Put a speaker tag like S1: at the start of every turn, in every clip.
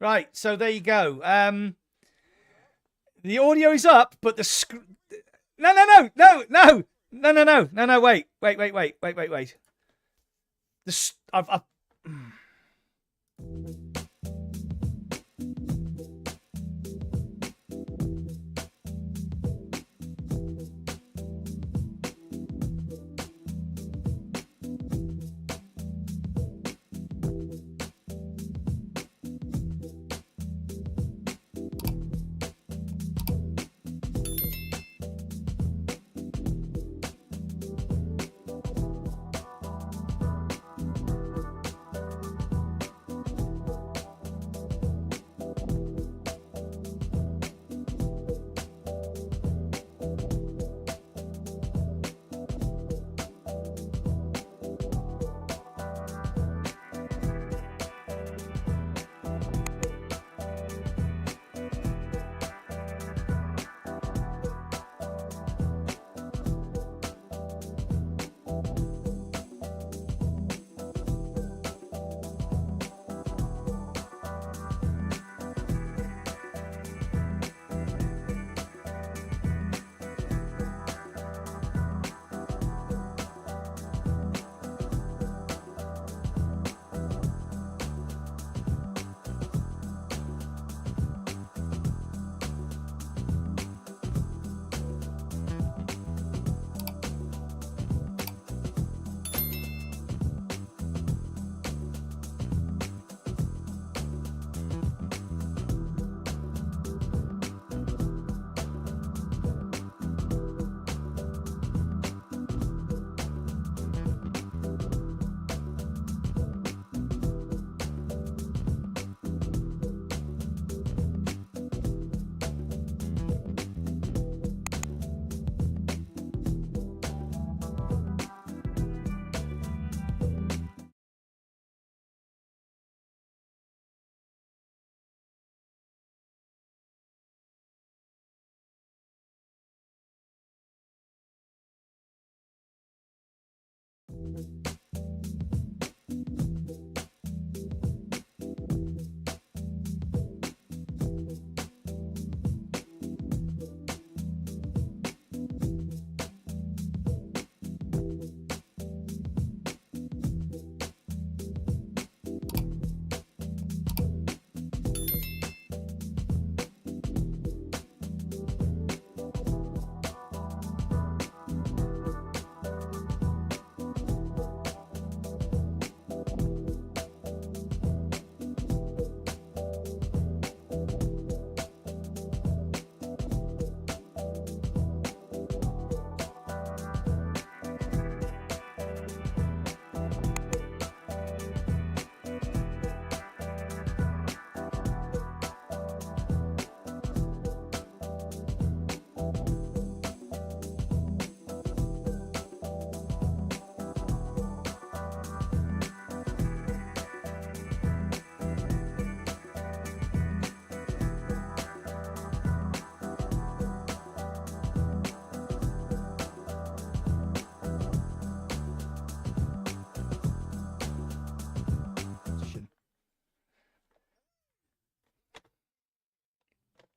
S1: Right, so there you go. The audio is up, but the no, wait. I've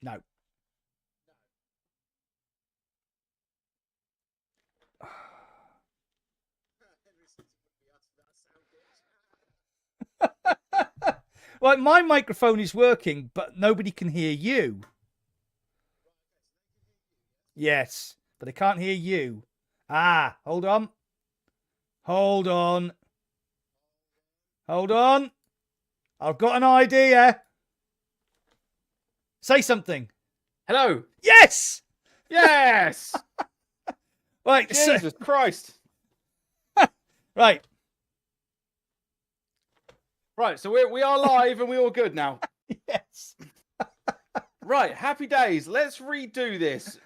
S1: no. Well, my microphone is working, but nobody can hear you. Yes, but I can't hear you. Ah, hold on. Hold on. Hold on. I've got an idea. Say something.
S2: Hello.
S1: Yes.
S2: Yes.
S1: Right.
S2: Jesus Christ.
S1: Right.
S2: Right. So we are live and we're all good now.
S1: Yes.
S2: Right. Happy days. Let's redo this.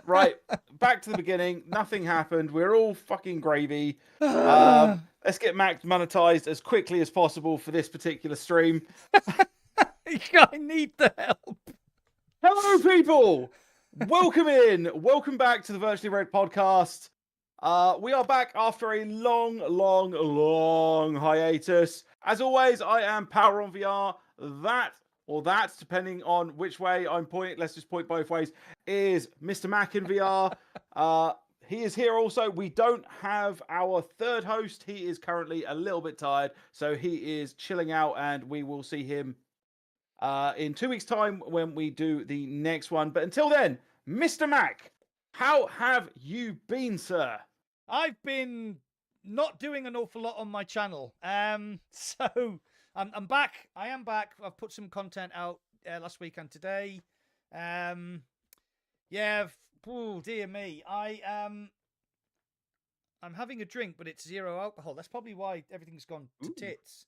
S2: Right. Back to the beginning. Nothing happened. We're all fucking gravy. Let's get Mac monetized as quickly as possible for this particular stream.
S1: I need the help.
S2: Hello, people. Welcome in. Welcome back to the Virtually Rek't podcast. We are back after a long hiatus. As always, I am Power on VR. That, or that, depending on which way I'm pointing, let's just point both ways, is Mr. Mac in VR. He is here also. We don't have our third host. He is currently a little bit tired, so he is chilling out, and we will see him in 2 weeks' time when we do the next one. But until then, Mr. Mac, how have you been, sir?
S1: I've been not doing an awful lot on my channel. So I'm back. I am back. I've put some content out last week and today. Yeah. Oh dear me. I'm having a drink, but it's zero alcohol. That's probably why everything's gone to tits.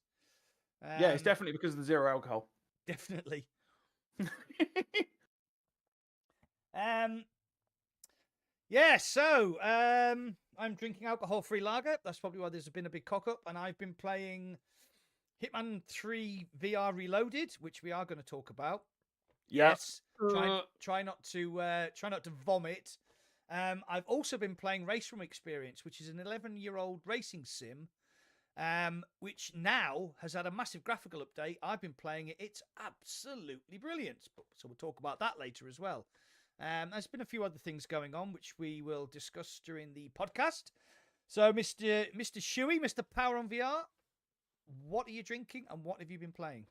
S2: Yeah, it's definitely because of the zero alcohol.
S1: Definitely. Yeah, so I'm drinking alcohol-free lager. That's probably why there's been a big cock-up. And I've been playing Hitman 3 VR Reloaded, which we are going to talk about. Yes. Try not to vomit. I've also been playing Race Room Experience, which is an 11-year-old racing sim, which now has had a massive graphical update. I've been playing it. It's absolutely brilliant. So we'll talk about that later as well. There's been a few other things going on, which we will discuss during the podcast. So, Mr. Shuey, Mr. Power on VR, what are you drinking and what have you been playing?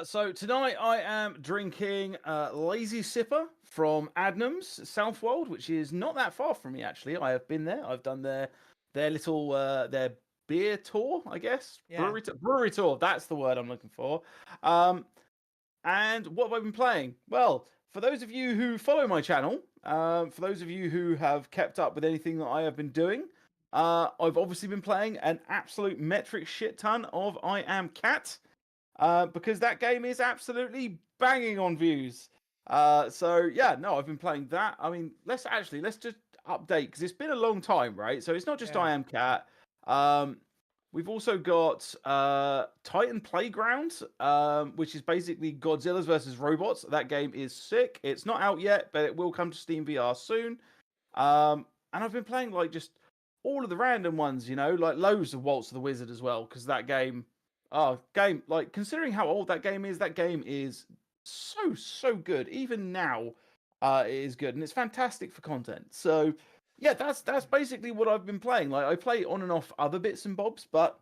S2: So tonight I am drinking Lazy Sipper from Adnams Southwold, which is not that far from me actually. I have been there. I've done their little their beer tour, I guess.
S1: Yeah.
S2: Brewery tour. That's the word I'm looking for. And what have I been playing? Well, for those of you who follow my channel, for those of you who have kept up with anything that I have been doing, I've obviously been playing an absolute metric shit ton of I Am Cat. Because that game is absolutely banging on views. So yeah, no, I've been playing that. I mean, let's just update because it's been a long time, right? So it's not just I Am Cat. We've also got Titan Playground, which is basically Godzilla's versus robots. That game is sick. It's not out yet, but it will come to Steam VR soon. And I've been playing like just all of the random ones, you know, like loads of Waltz of the Wizard as well, because that game. Like considering how old that game is so good. Even now, it is good and it's fantastic for content. So, yeah, that's basically what I've been playing. Like I play on and off other bits and bobs, but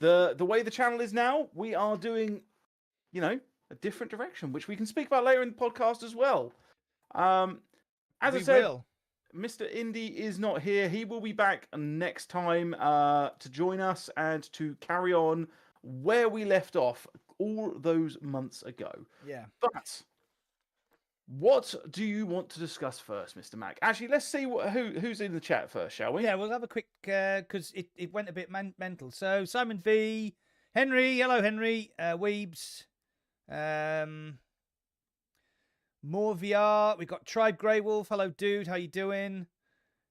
S2: the way the channel is now, we are doing, you know, a different direction, which we can speak about later in the podcast as well. As I said, Mr. Indy is not here. He will be back next time to join us and to carry on where we left off all those months ago.
S1: Yeah.
S2: But what do you want to discuss first, Mr. Mac? Actually, let's see who's in the chat first, shall we?
S1: Yeah, we'll have a quick, because it went a bit mental. So, Simon V, Henry, hello, Henry, Weebs, more VR. We've got Tribe Grey Wolf, hello, dude, how you doing?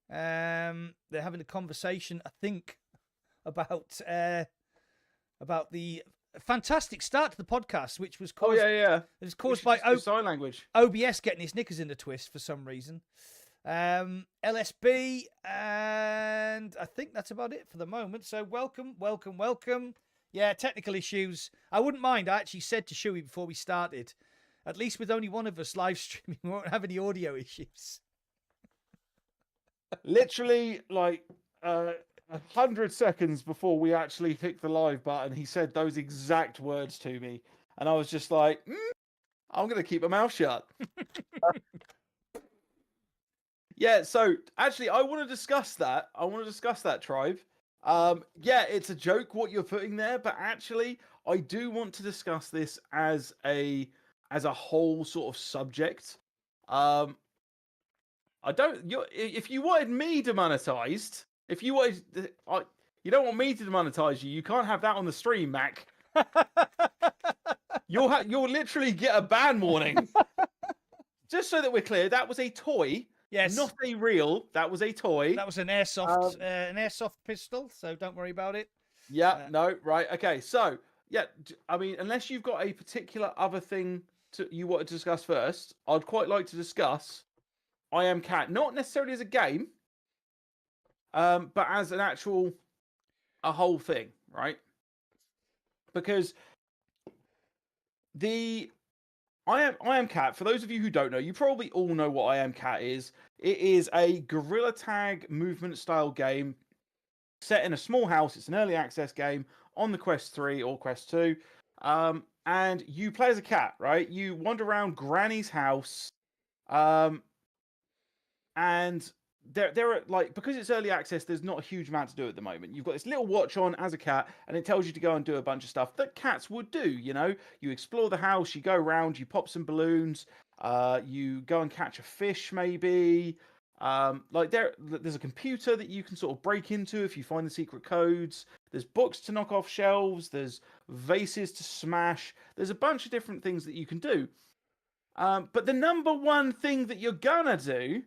S1: They're having a conversation, I think, about the fantastic start to the podcast, which was caused. It was caused by
S2: sign language.
S1: OBS getting his knickers in a twist for some reason. LSB, and I think that's about it for the moment. So welcome. Yeah, technical issues. I wouldn't mind. I actually said to Shuey before we started, at least with only one of us live streaming, we won't have any audio issues.
S2: Literally, like 100 seconds before we actually hit the live button, he said those exact words to me, and I was just like, I'm gonna keep my mouth shut. Yeah, so actually I want to discuss that. Tribe. Yeah, it's a joke what you're putting there, but actually I do want to discuss this as a whole sort of subject. If you wanted me demonetized, if you wanted, you don't want me to demonetize you. You can't have that on the stream, Mac. You'll literally get a ban warning. Just so that we're clear, that was a toy.
S1: Yes,
S2: not a real. That was a toy.
S1: That was an airsoft pistol. So don't worry about it.
S2: Yeah. No. Right. Okay. So yeah. I mean, unless you've got a particular other thing you want to discuss first, I'd quite like to discuss I Am Cat, not necessarily as a game. But as a whole thing, right? Because I Am Cat, for those of you who don't know, you probably all know what I Am Cat is. It is a gorilla tag movement style game set in a small house. It's an early access game on the Quest 3 or Quest 2. And you play as a cat, right? You wander around Granny's house. And there are, like, because it's early access, there's not a huge amount to do at the moment. You've got this little watch on as a cat, and it tells you to go and do a bunch of stuff that cats would do. You know, you explore the house, you go around, you pop some balloons, you go and catch a fish, maybe. Like there's a computer that you can sort of break into if you find the secret codes. There's books to knock off shelves. There's vases to smash. There's a bunch of different things that you can do. But the number one thing that you're gonna do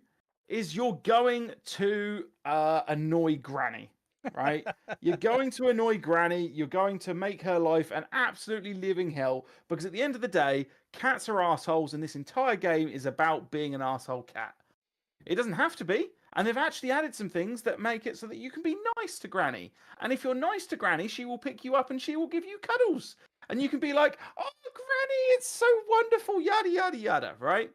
S2: is you're going to annoy Granny, right? You're going to annoy Granny. You're going to make her life an absolutely living hell, because at the end of the day, cats are assholes, and this entire game is about being an asshole cat. It doesn't have to be, and they've actually added some things that make it so that you can be nice to Granny. And if you're nice to Granny, she will pick you up and she will give you cuddles. And you can be like, "Oh, Granny, it's so wonderful," yada, yada, yada, right?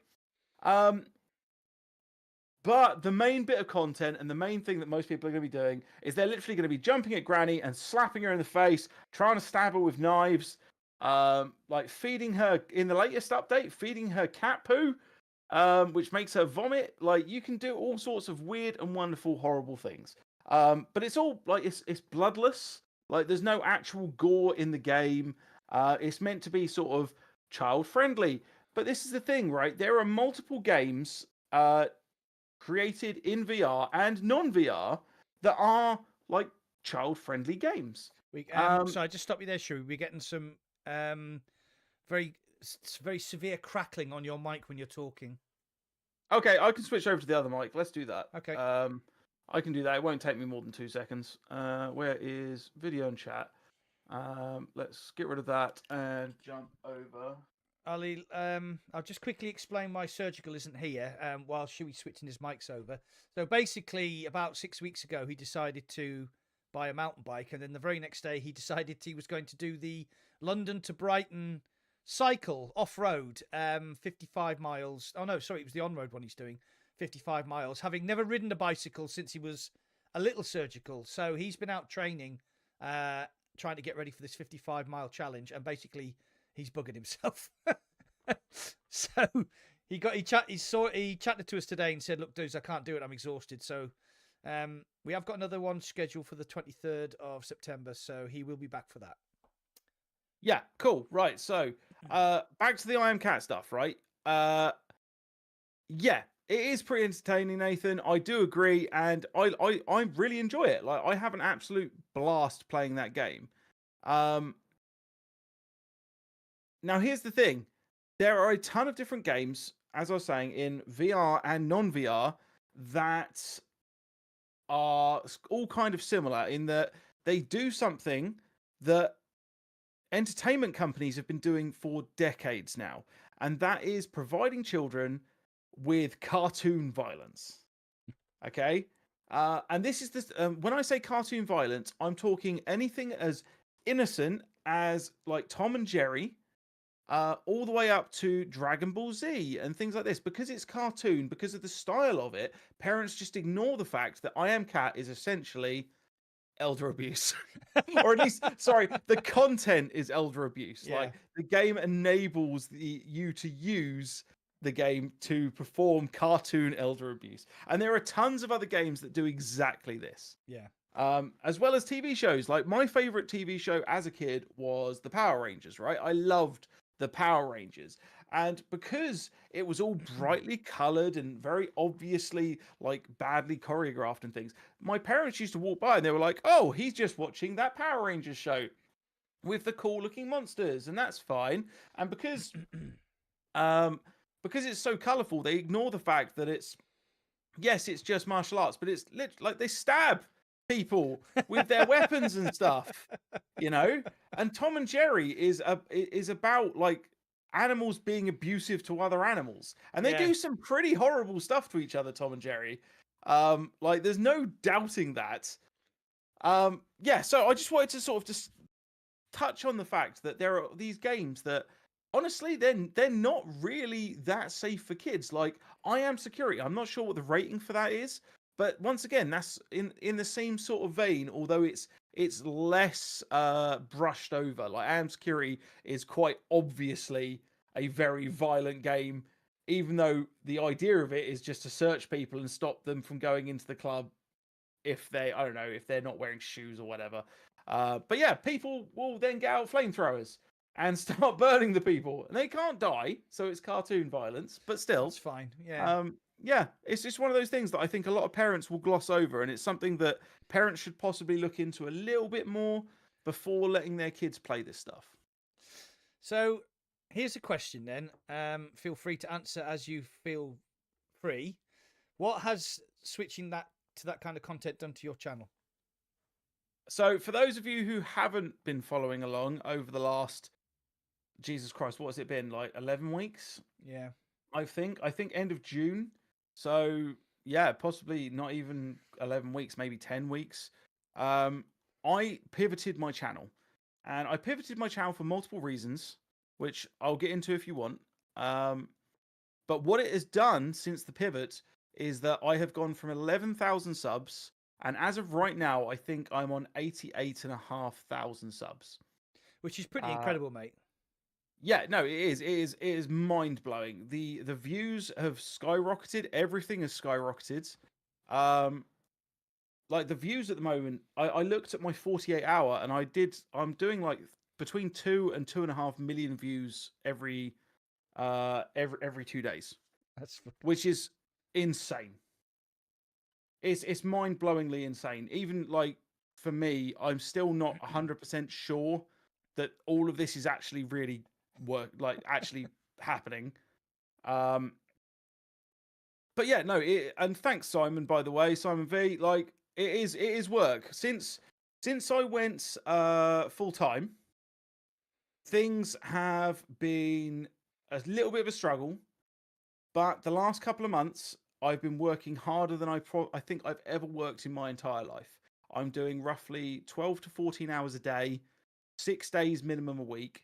S2: But the main bit of content and the main thing that most people are going to be doing is they're literally going to be jumping at Granny and slapping her in the face, trying to stab her with knives, like feeding her, in the latest update, feeding her cat poo, which makes her vomit. Like, you can do all sorts of weird and wonderful, horrible things. But it's all, like, it's bloodless. Like, there's no actual gore in the game. It's meant to be sort of child-friendly. But this is the thing, right? There are multiple games created in VR and non-VR that are like child-friendly games.
S1: So I just stop you there, Shu. We're getting some very severe crackling on your mic when you're talking.
S2: Okay, I can switch over to the other mic. Let's do that.
S1: Okay.
S2: I can do that. It won't take me more than 2 seconds. Where is video and chat? Let's get rid of that and jump over.
S1: Ali, I'll just quickly explain why Surgical isn't here while Shuey's switching his mics over. So basically, about 6 weeks ago, he decided to buy a mountain bike, and then the very next day, he decided he was going to do the London to Brighton cycle off-road, 55 miles. Oh, no, sorry, it was the on-road one he's doing, 55 miles, having never ridden a bicycle since he was a little Surgical. So he's been out training, trying to get ready for this 55-mile challenge, and basically he's buggered himself. So he chatted to us today and said, "Look, dudes, I can't do it. I'm exhausted." So we have got another one scheduled for the 23rd of September, so he will be back for that.
S2: Yeah, cool. Right. So back to the I Am Cat stuff, right? Yeah, it is pretty entertaining, Nathan. I do agree, and I really enjoy it. Like, I have an absolute blast playing that game. Now, here's the thing. There are a ton of different games, as I was saying, in VR and non-VR that are all kind of similar in that they do something that entertainment companies have been doing for decades now, and that is providing children with cartoon violence. Okay? And this is this. When I say cartoon violence, I'm talking anything as innocent as, like, Tom and Jerry, all the way up to Dragon Ball Z and things like this. Because it's cartoon, because of the style of it, parents just ignore the fact that I Am Cat is essentially elder abuse. Or at least, sorry, the content is elder abuse.
S1: Yeah.
S2: Like, the game enables you to use the game to perform cartoon elder abuse. And there are tons of other games that do exactly this.
S1: Yeah.
S2: As well as TV shows. Like, my favorite TV show as a kid was the Power Rangers, right? I loved the Power Rangers. And because it was all brightly colored and very obviously, like, badly choreographed and things, my parents used to walk by and they were like, "Oh, he's just watching that Power Rangers show with the cool looking monsters," and that's fine. And because it's so colorful, they ignore the fact that it's just martial arts, but it's like they stab people with their weapons and stuff, you know. And Tom and Jerry is about, like, animals being abusive to other animals, and they do some pretty horrible stuff to each other, Tom and Jerry. Like, there's no doubting that. So I just wanted to sort of just touch on the fact that there are these games that honestly, they're not really that safe for kids. Like, I Am Security, I'm not sure what the rating for that is, but once again, that's in the same sort of vein, although it's less brushed over. Like, I Am Security is quite obviously a very violent game, even though the idea of it is just to search people and stop them from going into the club if they, I don't know, if they're not wearing shoes or whatever. But yeah, people will then get out flamethrowers and start burning the people, and they can't die, so it's cartoon violence, but still,
S1: It's fine. Yeah.
S2: yeah, it's just one of those things that I think a lot of parents will gloss over, and it's something that parents should possibly look into a little bit more before letting their kids play this stuff.
S1: So here's a question then. Feel free to answer as you feel free. What has switching that to that kind of content done to your channel?
S2: So for those of you who haven't been following along over the last, Jesus Christ, what has it been, like 11 weeks?
S1: Yeah.
S2: I think end of June. So yeah, possibly not even 11 weeks, maybe 10 weeks. I pivoted my channel, and I pivoted my channel for multiple reasons, which I'll get into if you want. But what it has done since the pivot is that I have gone from 11,000 subs, and as of right now, I think I'm on 88,500 subs,
S1: which is pretty incredible, mate.
S2: Yeah, no, it is. It is mind blowing. The views have skyrocketed. Everything has skyrocketed. Like the views at the moment, I looked at my 48 hour, and I'm doing like between 2 and 2.5 million views every 2 days. Which is insane. It's mind blowingly insane. Even like for me, I'm still not 100% sure that all of this is actually really actually happening. But yeah, no, and thanks Simon, by the way, Simon V. Like it is work. Since I went full time, things have been a little bit of a struggle, but the last couple of months I've been working harder than I think I've ever worked in my entire life. I'm doing roughly 12 to 14 hours a day, 6 days minimum a week.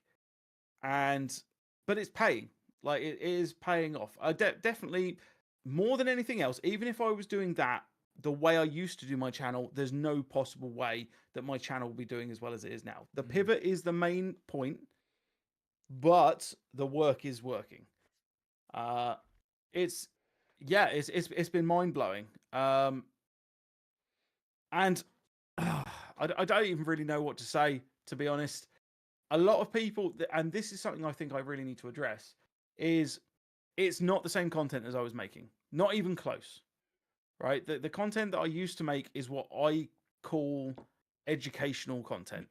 S2: But it's paying. Like it is paying off. I definitely, more than anything else, even if I was doing that the way I used to do my channel, there's no possible way that my channel will be doing as well as it is now. The pivot is the main point, but the work is working. It's been mind blowing. And I don't even really know what to say, to be honest. A lot of people, and this is something I think I really need to address, is it's not the same content as I was making. Not even close. Right? The content that I used to make is what I call educational content.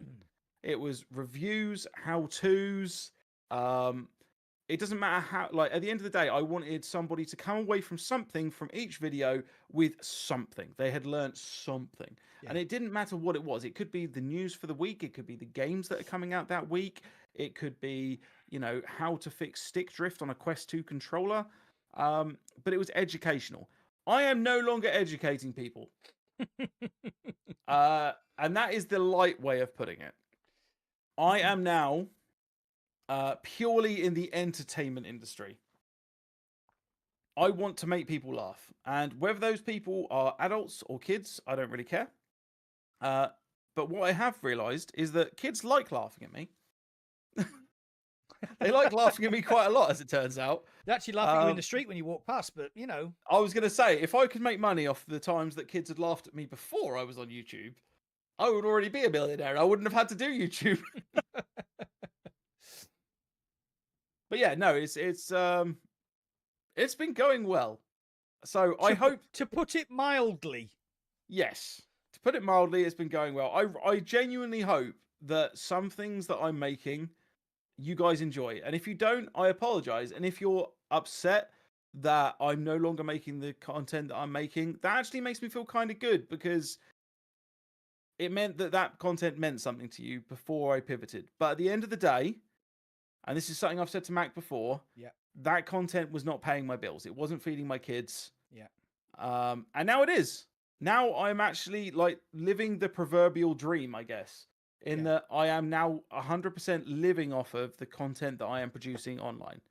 S2: It was reviews, how-tos. It doesn't matter how, like, at the end of the day, I wanted somebody to come away from something from each video with something. They had learned something. Yeah. And it didn't matter what it was. It could be the news for the week. It could be the games that are coming out that week. It could be, how to fix stick drift on a Quest 2 controller. But it was educational. I am no longer educating people. And that is the light way of putting it. I am now purely in the entertainment industry. I want to make people laugh. And whether those people are adults or kids, I don't really care. But what I have realized is that kids like laughing at me. They like laughing at me quite a lot, as it turns out.
S1: They actually laugh at you in the street when you walk past, but
S2: I was going to say, if I could make money off the times that kids had laughed at me before I was on YouTube, I would already be a millionaire. I wouldn't have had to do YouTube. But yeah, no, it's been going well. So I hope,
S1: to put it mildly.
S2: Yes, to put it mildly, it's been going well. I genuinely hope that some things that I'm making, you guys enjoy. And if you don't, I apologize. And if you're upset that I'm no longer making the content that I'm making, that actually makes me feel kind of good, because it meant that content meant something to you before I pivoted. But at the end of the day, and this is something I've said to Mac before, that content was not paying my bills. It wasn't feeding my kids. And now it is. Now I'm actually like living the proverbial dream, I guess. in that I am now 100% living off of the content that I am producing online.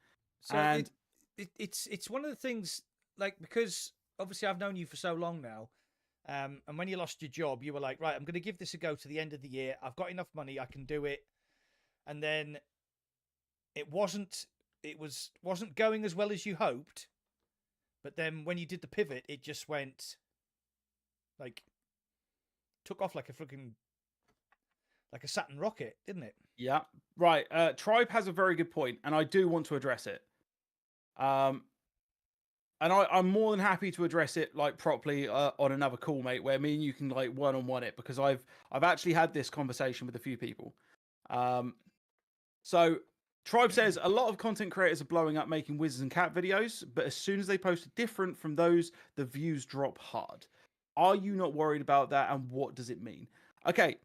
S1: So
S2: And
S1: it's one of the things, like, because obviously I've known you for so long now, and when you lost your job, you were like, right, I'm going to give this a go to the end of the year. I've got enough money, I can do it. And then it wasn't going as well as you hoped. But then when you did the pivot, it just went like took off like a freaking like a Saturn rocket, didn't it?
S2: yeah, right. Tribe has a very good point, and I do want to address it. And I'm more than happy to address it like properly on another call, mate, where me and you can like one-on-one it, because I've actually had this conversation with a few people. So Tribe says a lot of content creators are blowing up making wizards and cat videos, but as soon as they post a different from those, the views drop hard. Are you not worried about that, and what does it mean? Okay.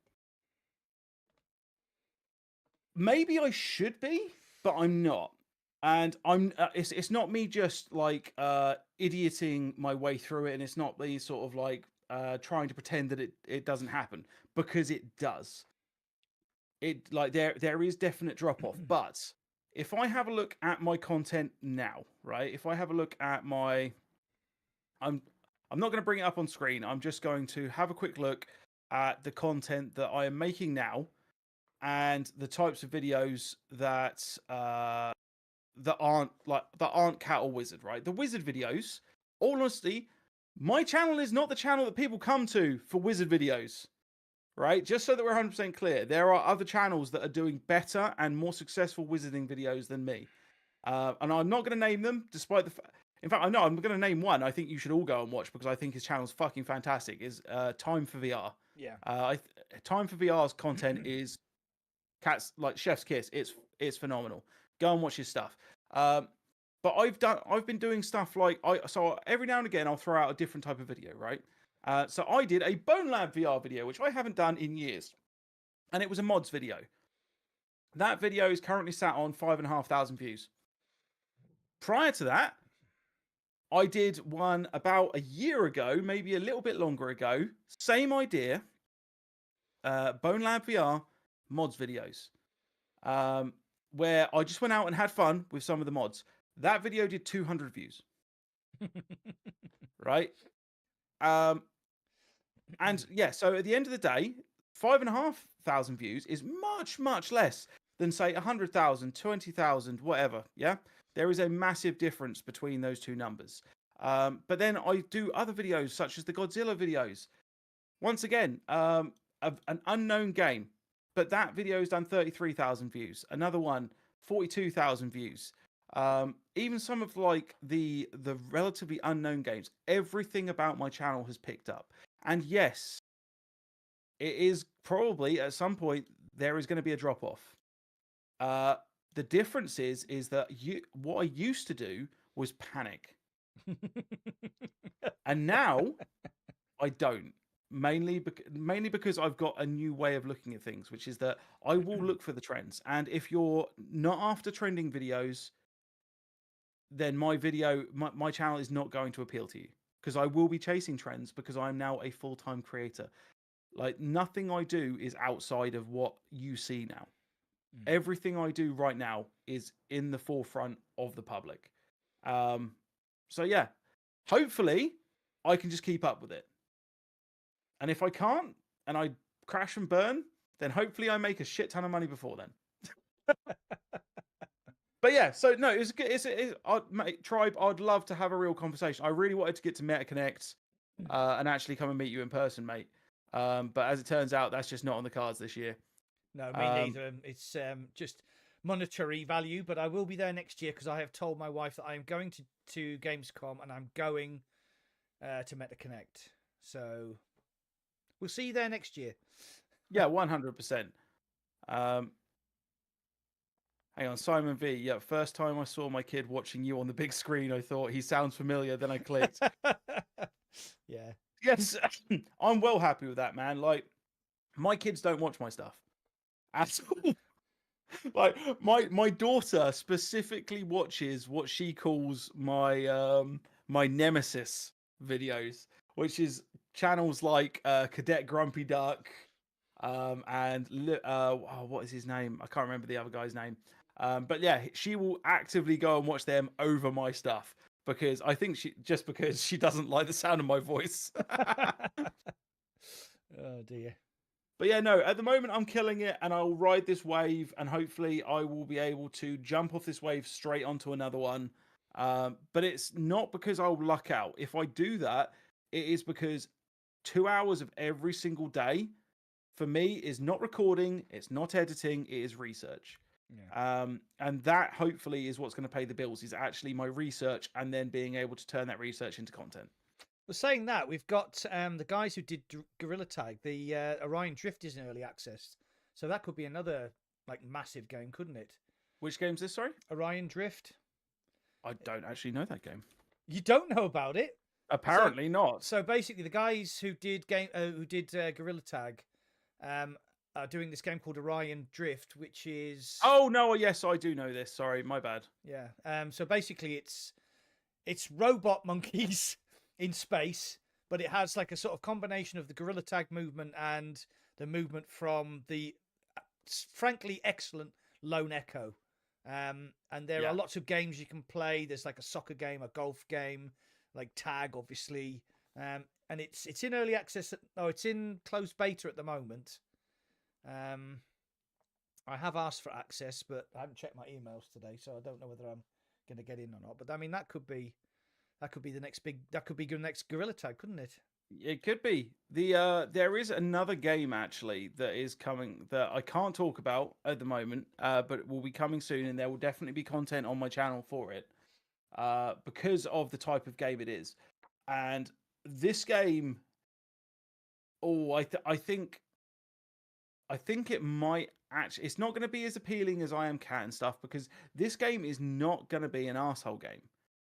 S2: Maybe I should be, but I'm not. And I'm it's not me just like idioting my way through it, and it's not me sort of like trying to pretend that it doesn't happen, because it does. It like there is definite drop off. But if I have a look at my content now, right? If I have a look at my I'm not going to bring it up on screen. I'm just going to have a quick look at the content that I am making now, and the types of videos that aren't cat or wizard, right? The wizard videos, all honesty, my channel is not the channel that people come to for wizard videos, right? Just so that we're 100% clear, there are other channels that are doing better and more successful wizarding videos than me. And I'm not going to name them, despite the in fact, I know I'm going to name one I think you should all go and watch, because I think his channel's fucking fantastic, is Time for VR.
S1: Yeah.
S2: Time for VR's content is cat's like chef's kiss. It's phenomenal. Go and watch his stuff. But I've been doing stuff like so every now and again I'll throw out a different type of video, right? So I did a Bone Lab VR video, which I haven't done in years, and it was a mods video. That video is currently sat on 5,500 views. Prior to that, I did one about a year ago, maybe a little bit longer ago. Same idea. Bone Lab VR mods videos. Where I just went out and had fun with some of the mods. That video did 200 views. Right? And yeah, so at the end of the day, 5,500 views is much, much less than, say, 100,000, 20,000, whatever. Yeah? There is a massive difference between those two numbers. But then I do other videos, such as the Godzilla videos. Once again, an unknown game. But that video has done 33,000 views. Another one, 42,000 views. Even some of like the relatively unknown games, everything about my channel has picked up. And yes, it is probably at some point there is going to be a drop off. The difference is that what I used to do was panic, and now I don't. Mainly because I've got a new way of looking at things, which is that I will look for the trends. And if you're not after trending videos, then my channel is not going to appeal to you, because I will be chasing trends, because I'm now a full-time creator. Like, nothing I do is outside of what you see now. Everything I do right now is in the forefront of the public. So yeah, hopefully I can just keep up with it. And if I can't, and I crash and burn, then hopefully I make a shit ton of money before then. But yeah, so no, it's good. Mate, Tribe, I'd love to have a real conversation. I really wanted to get to MetaConnect and actually come and meet you in person, mate. But as it turns out, that's just not on the cards this year.
S1: No, me neither. It's just monetary value, but I will be there next year, because I have told my wife that I am going to Gamescom, and I'm going to MetaConnect. So we'll see you there next year.
S2: Yeah, 100%. Hang on, Simon V. Yeah, first time I saw my kid watching you on the big screen, I thought he sounds familiar. Then I clicked.
S1: Yeah.
S2: Yes, I'm well happy with that, man. Like, my kids don't watch my stuff at all. Like, my daughter specifically watches what she calls my my nemesis videos, which is channels like Cadet Grumpy Duck, What is his name? I can't remember the other guy's name. But yeah, she will actively go and watch them over my stuff because I think because she doesn't like the sound of my voice.
S1: Oh dear.
S2: But yeah, no, at the moment I'm killing it and I'll ride this wave and hopefully I will be able to jump off this wave straight onto another one. But it's not because I'll luck out. If I do that, it is because 2 hours of every single day for me is not recording, it's not editing, it is research.
S1: Yeah.
S2: And that hopefully is what's going to pay the bills, is actually my research and then being able to turn that research into content.
S1: Well, saying that, we've got the guys who did Gorilla Tag. The Orion Drift is in early access, so that could be another like massive game, couldn't it?
S2: Which game's this? Sorry,
S1: Orion Drift.
S2: I don't actually know that game.
S1: You don't know about it?
S2: Apparently not.
S1: So basically, the guys who did Gorilla Tag, are doing this game called Orion Drift, which is
S2: Oh no, yes, I do know this. Sorry, my bad.
S1: yeah. So basically, it's robot monkeys in space, but it has like a sort of combination of the Gorilla Tag movement and the movement from the frankly excellent Lone Echo. And there are lots of games you can play. There's like a soccer game, a golf game, like tag, obviously. And it's in early access. It's in closed beta at the moment. I have asked for access, but I haven't checked my emails today, so I don't know whether I'm going to get in or not. But I mean, that could be the next Gorilla Tag, couldn't it?
S2: It could be. There is another game actually that is coming that I can't talk about at the moment, but will be coming soon, and there will definitely be content on my channel for it, because of the type of game it is. And this game, I think it might actually. It's not going to be as appealing as I Am Cat and stuff, because this game is not going to be an arsehole game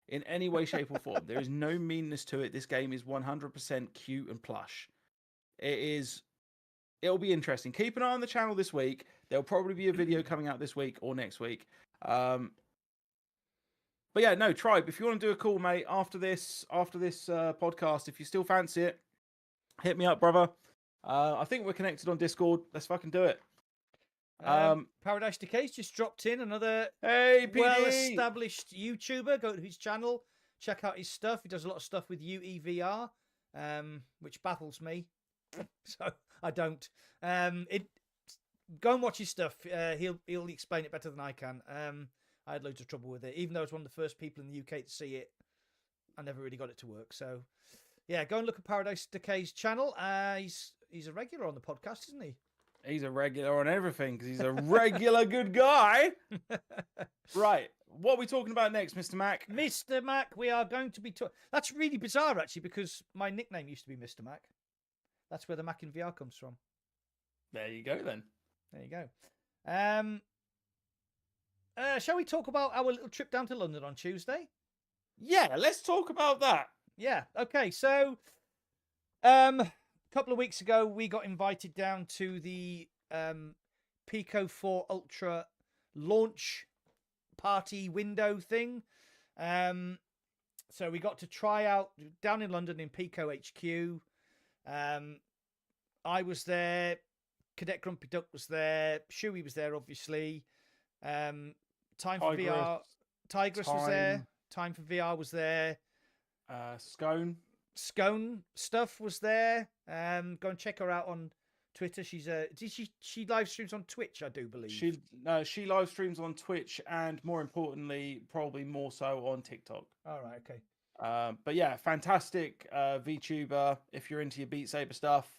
S2: in any way, shape, or form. There is no meanness to it. This game is 100% cute and plush. It'll be interesting. Keep an eye on the channel this week. There'll probably be a video coming out this week or next week. But yeah, no, Tribe, if you want to do a call, mate, after this podcast, if you still fancy it, hit me up, brother. I think we're connected on Discord. Let's fucking do it.
S1: Paradise Decay's just dropped in, another well-established YouTuber. Go to his channel, check out his stuff. He does a lot of stuff with UEVR, which baffles me. So I don't. Go and watch his stuff. He'll explain it better than I can. I had loads of trouble with it, even though I was one of the first people in the UK to see it. I never really got it to work. So yeah, go and look at Paradise Decay's channel. He's a regular on the podcast, isn't he?
S2: He's a regular on everything because he's a regular good guy. Right. What are we talking about next, Mr. Mac?
S1: Mr. Mac, we are going to be talking. That's really bizarre, actually, because my nickname used to be Mr. Mac. That's where the Mac in VR comes from.
S2: There you go, then.
S1: There you go. Shall we talk about our little trip down to London on Tuesday?
S2: Yeah, let's talk about that.
S1: Yeah. Okay. So, couple of weeks ago, we got invited down to the Pico 4 Ultra launch party window thing. So we got to try out down in London in Pico HQ. I was there. Cadet Grumpy Duck was there. Shuey was there, obviously. Time for VR. Tigress was there. Time for VR was there. Scone stuff was there. Go and check her out on Twitter. She's she live streams on Twitch, I do believe.
S2: She live streams on Twitch, and more importantly, probably more so on TikTok.
S1: All right, okay.
S2: But yeah, fantastic VTuber if you're into your Beat Saber stuff.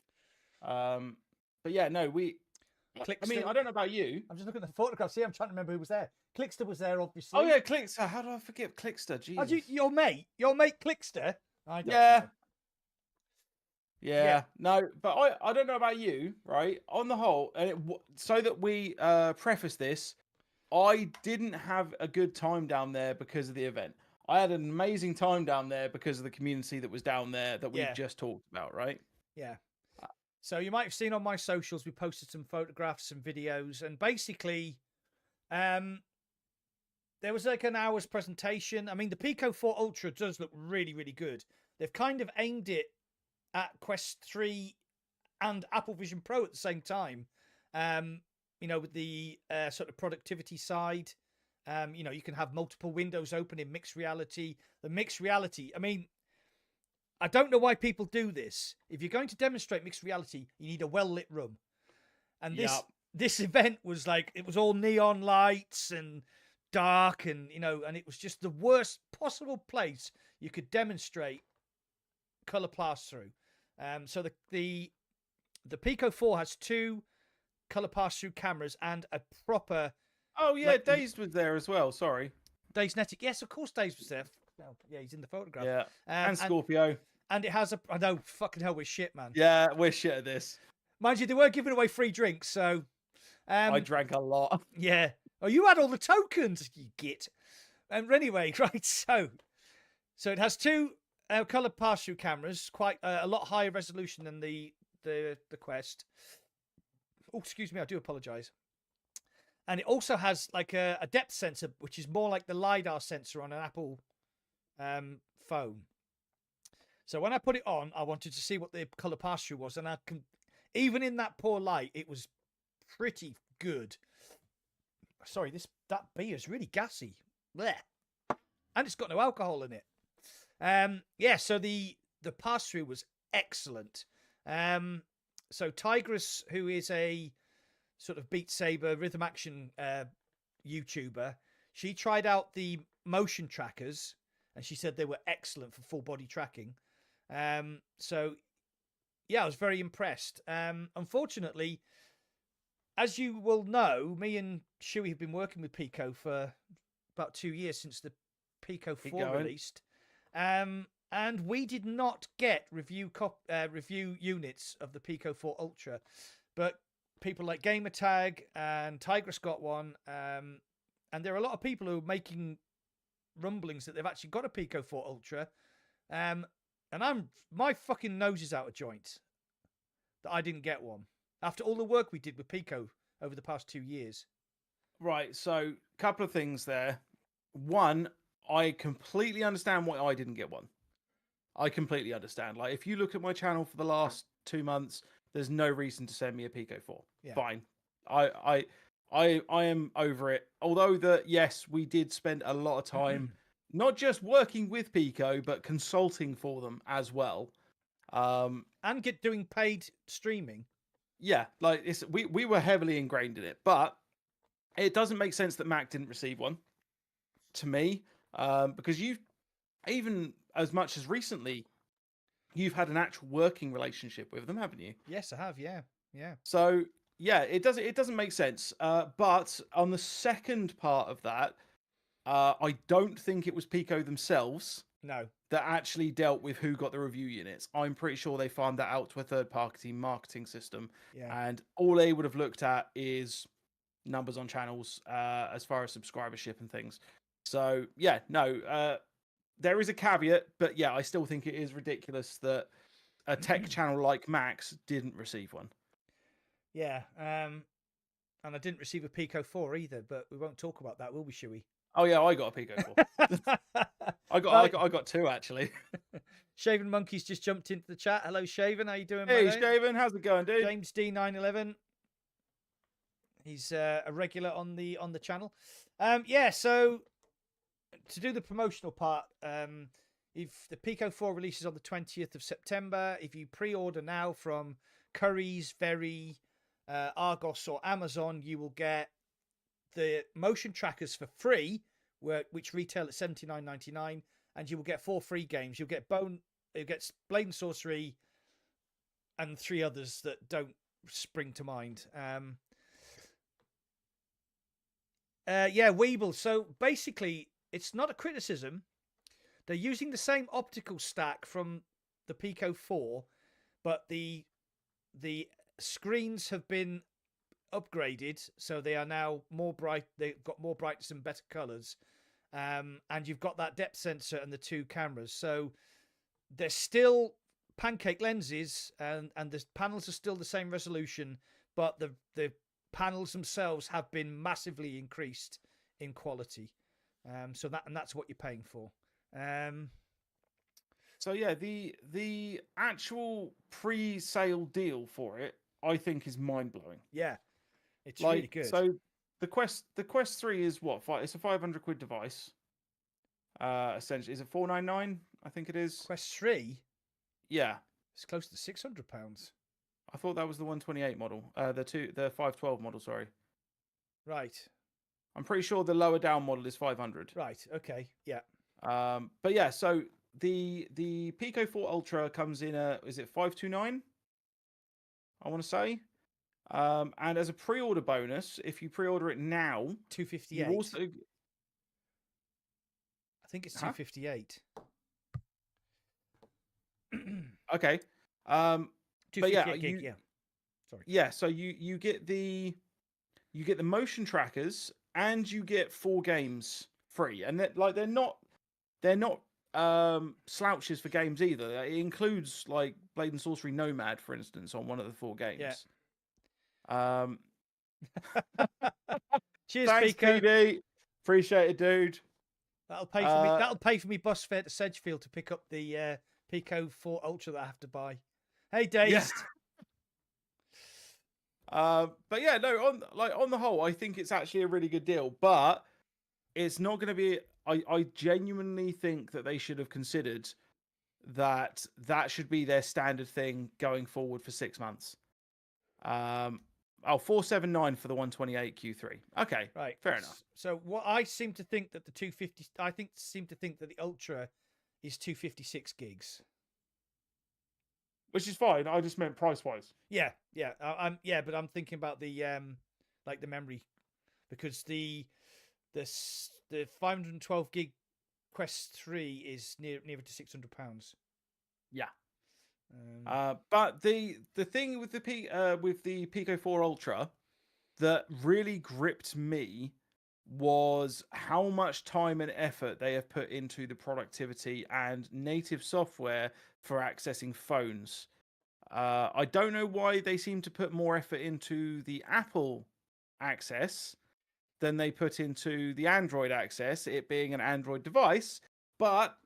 S2: But yeah, no,
S1: Clickster.
S2: I mean, I don't know about you.
S1: I'm just looking at the photographs here. I'm trying to remember who was there. Clickster was there, obviously.
S2: Oh yeah, Clickster. How do I forget Clickster? Jesus.
S1: Your mate Clickster. I don't know.
S2: Yeah, no, but I don't know about you, right? On the whole, so that we preface this, I didn't have a good time down there because of the event. I had an amazing time down there because of the community that was down there that we just talked about, right?
S1: Yeah. So you might have seen on my socials, we posted some photographs and videos, and basically, there was like an hour's presentation. I mean, the Pico 4 Ultra does look really, really good. They've kind of aimed it at Quest 3 and Apple Vision Pro at the same time. You know, with the sort of productivity side, you know, you can have multiple windows open in mixed reality. The mixed reality, I mean, I don't know why people do this. If you're going to demonstrate mixed reality, you need a well-lit room. And this event was like, it was all neon lights and dark, and, you know, and it was just the worst possible place you could demonstrate color pass-through. So the Pico 4 has 2 color pass-through cameras and a proper...
S2: Oh, yeah, like, Dazed was there as well, sorry.
S1: Dazed Netic. Yes, of course Dazed was there. Oh, yeah, he's in the photograph.
S2: Yeah, and Scorpio.
S1: And it has a... I know, fucking hell, we're shit, man.
S2: Yeah, we're shit at this.
S1: Mind you, they were giving away free drinks, so...
S2: I drank a lot.
S1: Yeah. Oh, you had all the tokens, you git. Anyway, right, so it has 2 color pass-through cameras, quite a lot higher resolution than the Quest. Oh, excuse me, I do apologize. And it also has like a depth sensor, which is more like the LiDAR sensor on an Apple phone. So when I put it on, I wanted to see what the color pass-through was, and even in that poor light, it was pretty good. Sorry, that beer is really gassy. Blech. And it's got no alcohol in it. Yeah, so the pass-through was excellent. So Tigress, who is a sort of Beat Saber rhythm action YouTuber, she tried out the motion trackers, and she said they were excellent for full body tracking. So yeah, I was very impressed. Unfortunately, as you will know, me and Shuey have been working with Pico for about 2 years since the Pico 4 released. And we did not get review units of the Pico 4 Ultra, but people like Gamertag and Tigress got one. And there are a lot of people who are making rumblings that they've actually got a Pico 4 Ultra. And my fucking nose is out of joint that I didn't get one after all the work we did with Pico over the past 2 years.
S2: Right, so a couple of things there. One, I completely understand why I didn't get one. I completely understand. Like, if you look at my channel for the last 2 months, there's no reason to send me a Pico 4. Yeah. Fine. I am over it. Although yes, we did spend a lot of time not just working with Pico, but consulting for them as well.
S1: And doing paid streaming.
S2: Yeah, like we were heavily ingrained in it, but it doesn't make sense that Mac didn't receive one to me, because you've, even as much as recently, you've had an actual working relationship with them, haven't you?
S1: Yes, I have. Yeah.
S2: So yeah, it doesn't make sense. But on the second part of that, I don't think it was Pico themselves.
S1: No.
S2: That actually dealt with who got the review units. I'm pretty sure they farmed that out to a third-party marketing system.
S1: Yeah.
S2: And all they would have looked at is numbers on channels as far as subscribership and things. So, yeah, no, there is a caveat, but yeah, I still think it is ridiculous that a tech channel like Max didn't receive one.
S1: Yeah, and I didn't receive a Pico 4 either, but we won't talk about that, will we, Shuey?
S2: Oh yeah, I got a Pico 4. I got 2 actually.
S1: Shaven Monkey's just jumped into the chat. Hello, Shaven. How you doing,
S2: Hey,
S1: mate?
S2: Shaven. How's it going, dude?
S1: James D911. He's a regular on the channel. Yeah. So to do the promotional part, if the Pico 4 releases on the 20th of September, if you pre-order now from Currys, Very, Argos, or Amazon, you will get the motion trackers for free, which retail at $79.99, and you will get 4 free games. You'll get Blade and Sorcery, and 3 others that don't spring to mind. Yeah, Weeble. So basically, it's not a criticism. They're using the same optical stack from the Pico 4, but the screens have been upgraded, so they are now more bright. They've got more brightness and better colors, and you've got that depth sensor and the 2 cameras. So they're still pancake lenses, and the panels are still the same resolution, but the panels themselves have been massively increased in quality. So that's what you're paying for.
S2: So yeah, the actual pre-sale deal for it, I think, is mind blowing.
S1: Yeah, it's
S2: Like,
S1: really good.
S2: so the Quest 3 is what? It's a 500 quid device. Essentially, is it 499? I think it is.
S1: Quest 3,
S2: Yeah,
S1: it's close to £600.
S2: I thought that was the 128 model. The 512 model. Sorry,
S1: Right,
S2: I'm pretty sure the lower down model is 500.
S1: right, okay, yeah.
S2: But yeah, so the Pico 4 Ultra comes in is it 529? I want to say. And as a pre-order bonus, if you pre-order it now,
S1: 258.
S2: you also
S1: I think it's
S2: Huh?
S1: 258.
S2: okay.
S1: 258
S2: yeah,
S1: gig, yeah. Sorry.
S2: Yeah, so you get the motion trackers and you get 4 games free, and they're not slouches for games either. It includes like Blade and Sorcery Nomad, for instance, on one of the 4 games.
S1: Yeah. Cheers,
S2: Thanks,
S1: Pico.
S2: PD. Appreciate it, dude.
S1: That'll pay for me. That'll pay for me bus fare to Sedgefield to pick up the Pico 4 Ultra that I have to buy. Hey, Dazed.
S2: Yeah. But yeah, no. On the whole, I think it's actually a really good deal. But it's not going to be. I genuinely think that they should have considered that should be their standard thing going forward for 6 months. 479 for the 128 Q3. Okay,
S1: Right,
S2: fair enough.
S1: So what I seem to think that the 250, seem to think that the Ultra is 256 gigs.
S2: Which is fine. I just meant price wise.
S1: Yeah, but I'm thinking about the like the memory, because the 512 gig Quest 3 is nearer to £600.
S2: Yeah. But the thing with the Pico 4 Ultra that really gripped me was how much time and effort they have put into the productivity and native software for accessing phones. I don't know why they seem to put more effort into the Apple access than they put into the Android access, it being an Android device, but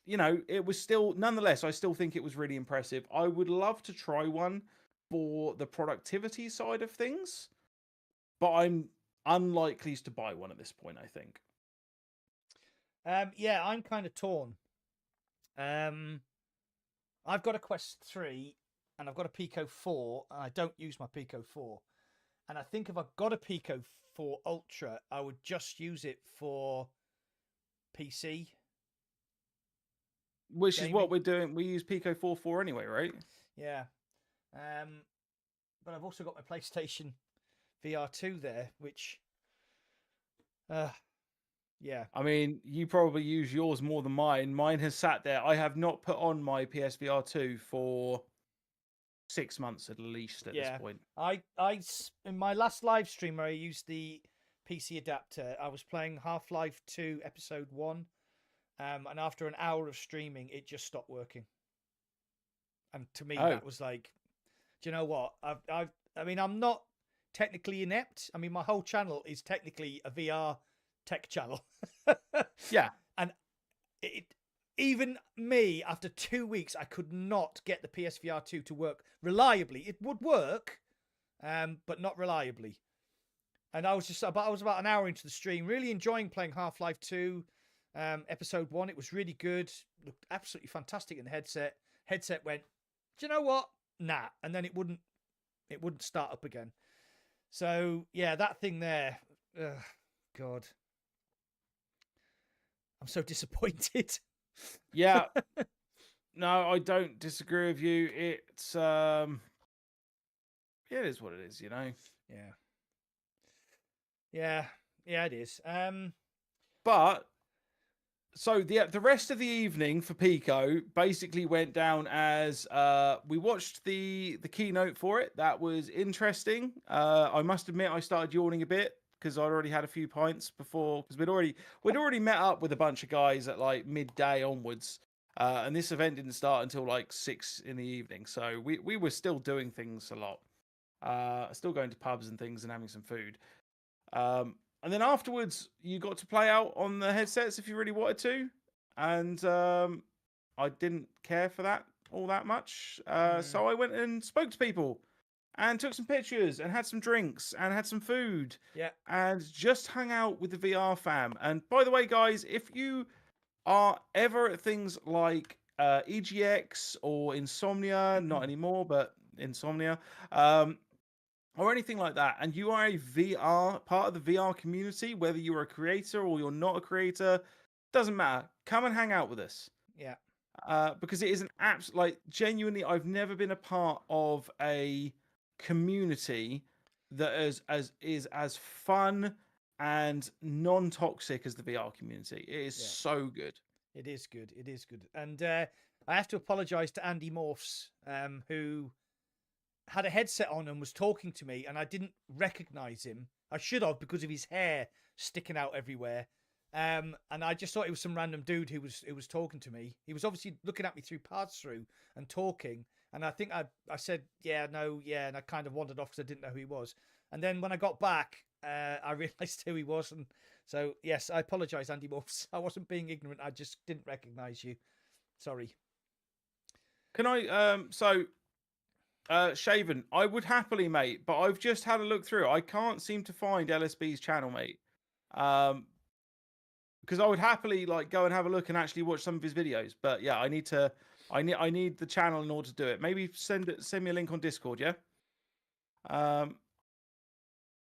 S2: you know, it was still, nonetheless, I still think it was really impressive. I would love to try one for the productivity side of things, but I'm unlikely to buy one at this point, I think.
S1: Yeah, I'm kind of torn. I've got a Quest 3 and I've got a Pico 4, and I don't use my Pico 4. And I think if I got a Pico 4 Ultra, I would just use it for PC.
S2: Which
S1: gaming.
S2: is what we're doing. We use Pico 4 anyway, right?
S1: Yeah. But I've also got my PlayStation VR2 there, which yeah.
S2: I mean, you probably use yours more than mine. Mine has sat there. I have not put on my PSVR 2 for 6 months at least at this point.
S1: I in my last live stream where I used the PC adapter, I was playing Half-Life 2 Episode 1. And after an hour of streaming, it just stopped working. And to me, that was like, do you know what? I mean, I'm not technically inept. I mean, my whole channel is technically a VR tech channel.
S2: Yeah.
S1: And even me, after 2 weeks, I could not get the PSVR 2 to work reliably. It would work, but not reliably. And I was about an hour into the stream, really enjoying playing Half-Life 2. Episode 1, it was really good, looked absolutely fantastic in the headset. Headset went, do you know what? Nah, and then it wouldn't start up again. So yeah, that thing there, God, I'm so disappointed.
S2: Yeah. No, I don't disagree with you. It's it is what it is, you know.
S1: Yeah, it is.
S2: But so the rest of the evening for Pico basically went down as we watched the keynote for it. That was interesting. I must admit I started yawning a bit because I'd already had a few pints before, because we'd already met up with a bunch of guys at like midday onwards. And this event didn't start until like 6 in the evening. So we were still doing things a lot. Still going to pubs and things and having some food. And then afterwards, you got to play out on the headsets if you really wanted to. And I didn't care for that all that much. So I went and spoke to people and took some pictures and had some drinks and had some food.
S1: Yeah.
S2: And just hung out with the VR fam. And by the way, guys, if you are ever at things like EGX or Insomnia, not anymore, but Insomnia, or anything like that, and you are a VR part of the VR community, whether you're a creator or you're not a creator, doesn't matter. Come and hang out with us.
S1: Yeah.
S2: Because it is an genuinely, I've never been a part of a community that is as fun and non-toxic as the VR community. It is so good.
S1: It is good. It is good. And I have to apologize to Andy Morphs, who had a headset on and was talking to me, and I didn't recognize him. I should have, because of his hair sticking out everywhere. And I just thought it was some random dude who was talking to me. He was obviously looking at me through pass-through and talking. And I think I said, yeah, no, yeah. And I kind of wandered off because I didn't know who he was. And then when I got back, I realized who he was. And so, yes, I apologize, Andy Morphs. I wasn't being ignorant. I just didn't recognize you. Sorry.
S2: Can I, Shaven, I would happily, mate, but I've just had a look through. I can't seem to find LSB's channel, mate. Because I would happily go and have a look and actually watch some of his videos. But yeah, I need the channel in order to do it. Maybe send me a link on Discord, yeah?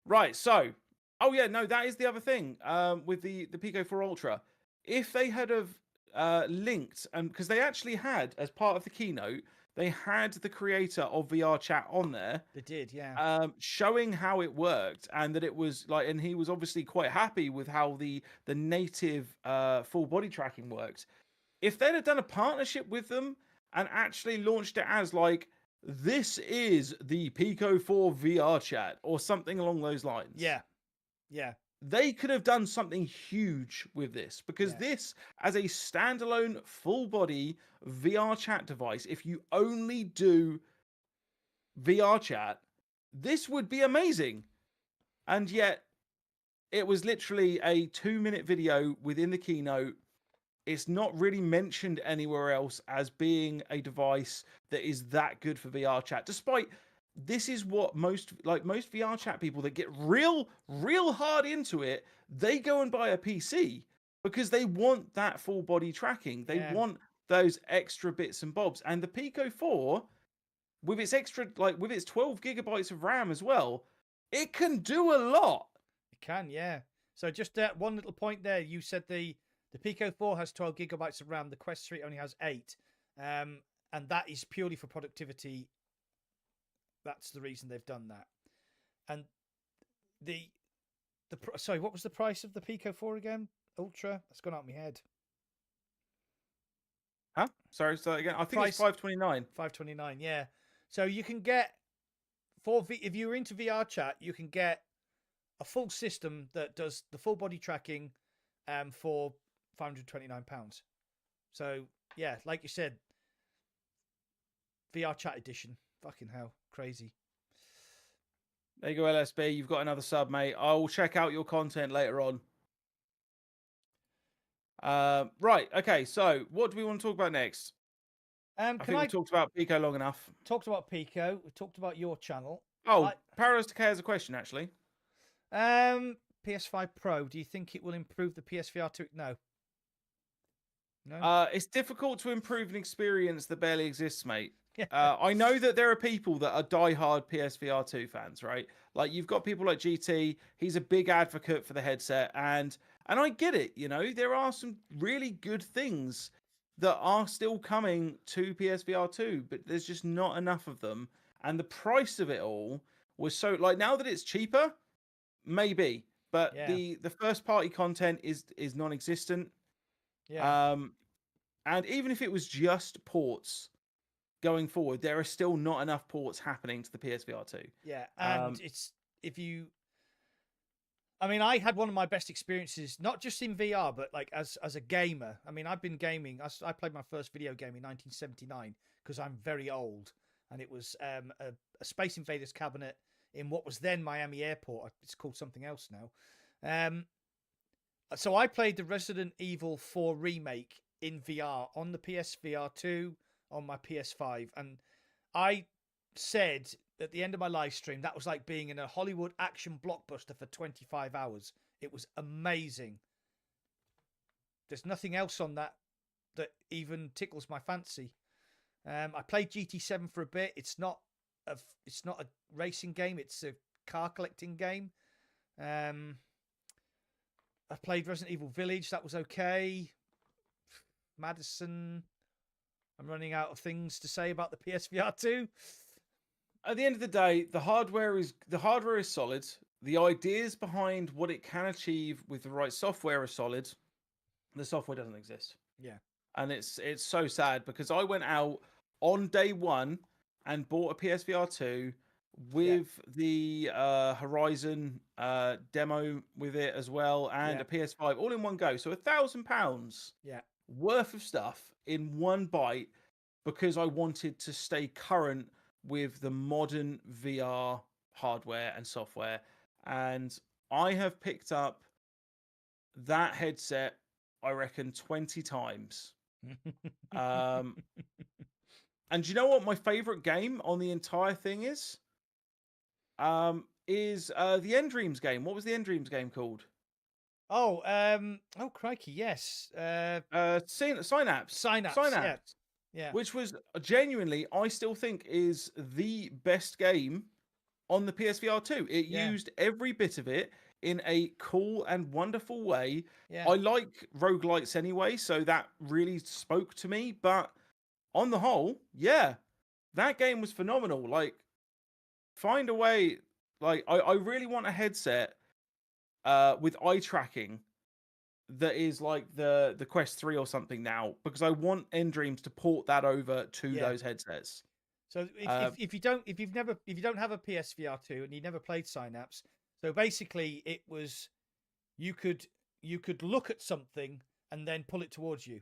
S2: Right, so that is the other thing with the Pico 4 Ultra. If they had linked, and because they actually had, as part of the keynote, they had the creator of VR Chat on there.
S1: They did, yeah.
S2: Showing how it worked, and that it was and he was obviously quite happy with how the native full body tracking worked. If they'd have done a partnership with them and actually launched it as this is the Pico 4 VR Chat or something along those lines.
S1: Yeah. Yeah.
S2: They could have done something huge with this, because this, as a standalone full body VR chat device, if you only do VR chat, this would be amazing. And yet it was literally a 2-minute video within the keynote. It's not really mentioned anywhere else as being a device that is that good for VR chat, despite this is what most VR chat people that get real hard into it, they go and buy a PC because they want that full body tracking. They want those extra bits and bobs. And the Pico 4, with its extra, with its 12 gigabytes of RAM as well, it can do a lot.
S1: It can, yeah. So just one little point there. You said the Pico 4 has 12 gigabytes of RAM. The Quest 3 only has 8. And that is purely for productivity. That's the reason they've done that. And sorry, what was the price of the Pico 4 again? Ultra? That's gone out of my head.
S2: Huh? Sorry, so again, I think it's $529.
S1: $529, yeah. So you can get if you're into VR chat, you can get a full system that does the full body tracking for £529. So yeah, like you said, VR chat edition. Fucking hell, crazy.
S2: There you go, LSB. You've got another sub, mate. I will check out your content later on. Right, okay, so what do we want to talk about next? I think we talked about Pico long enough.
S1: Talked about Pico. We talked about your channel.
S2: Oh, Paros Decay has a question, actually.
S1: PS5 Pro, do you think it will improve the PSVR 2? No.
S2: No? It's difficult to improve an experience that barely exists, mate. I know that there are people that are diehard PSVR 2 fans, right? You've got people like GT. He's a big advocate for the headset, and I get it. There are some really good things that are still coming to PSVR 2, but there's just not enough of them. And the price of it all was so now that it's cheaper, maybe, but the first party content is non-existent.
S1: Yeah.
S2: And even if it was just ports going forward, there are still not enough ports happening to the PSVR 2.
S1: Yeah, and I had one of my best experiences, not just in VR, but as a gamer. I've been gaming. I played my first video game in 1979 because I'm very old, and it was a Space Invaders cabinet in what was then Miami Airport. It's called something else now. So I played the Resident Evil 4 remake in VR on the PSVR 2, on my PS5. And I said at the end of my live stream, that was like being in a Hollywood action blockbuster for 25 hours. It was amazing. There's nothing else on that even tickles my fancy. I played GT7 for a bit. It's not a racing game. It's a car collecting game. I played Resident Evil Village. That was okay. Madison. I'm running out of things to say about the PSVR 2.
S2: At the end of the day, the hardware is solid. The ideas behind what it can achieve with the right software are solid. The software doesn't exist.
S1: Yeah.
S2: And it's so sad because I went out on day one and bought a PSVR 2 with the Horizon demo with it as well, and a PS5 all in one go. So £1,000 worth of stuff in one bite because I wanted to stay current with the modern VR hardware and software. And I have picked up that headset, I reckon, 20 times. And do you know what my favorite game on the entire thing is? The End Dreams game. What was the End Dreams game called?
S1: Oh crikey, yes.
S2: Synapse.
S1: Yeah.
S2: Which was genuinely, I still think, is the best game on the PSVR 2. It used every bit of it in a cool and wonderful way.
S1: Yeah.
S2: I like roguelites anyway, so that really spoke to me. But on the whole, that game was phenomenal. Like, find a way. Like, I really want a headset with eye tracking that is like the Quest 3 or something now, because I want End Dreams to port that over to those headsets.
S1: So if you don't have a PSVR 2 and you never played Synapse, so basically it was you could look at something and then pull it towards you.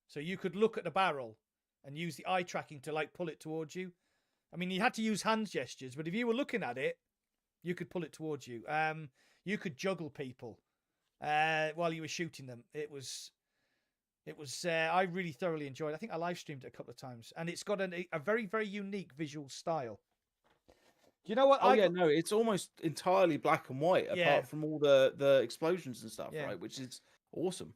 S1: So you could look at a barrel and use the eye tracking to like pull it towards you. I mean, you had to use hand gestures, but if you were looking at it, you could pull it towards you. You could juggle people while you were shooting them. It was I really thoroughly enjoyed it. I think I live streamed it a couple of times, and it's got a very, very unique visual style. Do you know what?
S2: No, it's almost entirely black and white, apart from all the explosions and stuff, right? Which is awesome.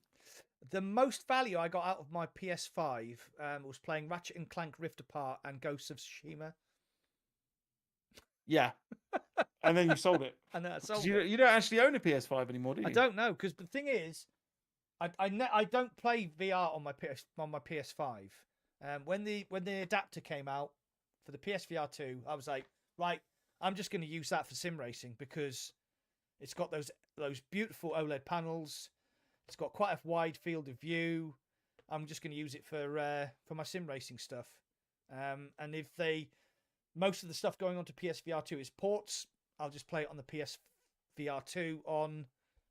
S1: The most value I got out of my PS5 was playing Ratchet and Clank Rift Apart and Ghosts of Tsushima.
S2: Yeah. And then you sold it.
S1: And I sold
S2: it. You don't actually own a PS5 anymore, do you?
S1: I don't know, because the thing is, I don't play VR on my PS5. When the adapter came out for the PSVR 2, I was like, right, I'm just going to use that for sim racing because it's got those beautiful OLED panels. It's got quite a wide field of view. I'm just going to use it for my sim racing stuff. And if most of the stuff going on to PSVR 2 is ports, I'll just play it on the PSVR 2 on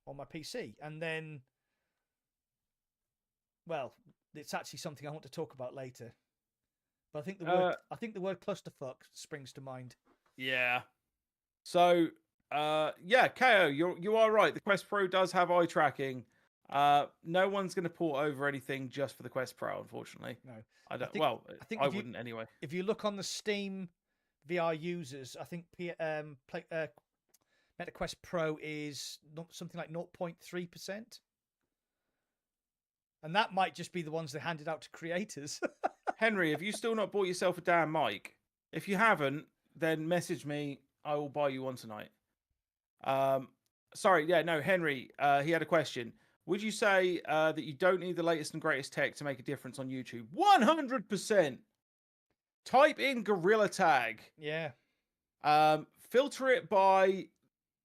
S1: my PC. And then, well, it's actually something I want to talk about later. But I think the word clusterfuck springs to mind.
S2: Yeah. So, KO, you are right. The Quest Pro does have eye tracking. No one's going to port over anything just for the Quest Pro, unfortunately.
S1: No,
S2: I don't. I wouldn't anyway.
S1: If you look on the Steam VR users, I think Meta Quest Pro is something like 0.3%, and that might just be the ones they handed out to creators.
S2: Henry, have you still not bought yourself a damn mic? If you haven't, then message me. I will buy you one tonight. Sorry, Henry. He had a question. Would you say that you don't need the latest and greatest tech to make a difference on YouTube? 100%. Type in Gorilla Tag.
S1: Yeah.
S2: Filter it by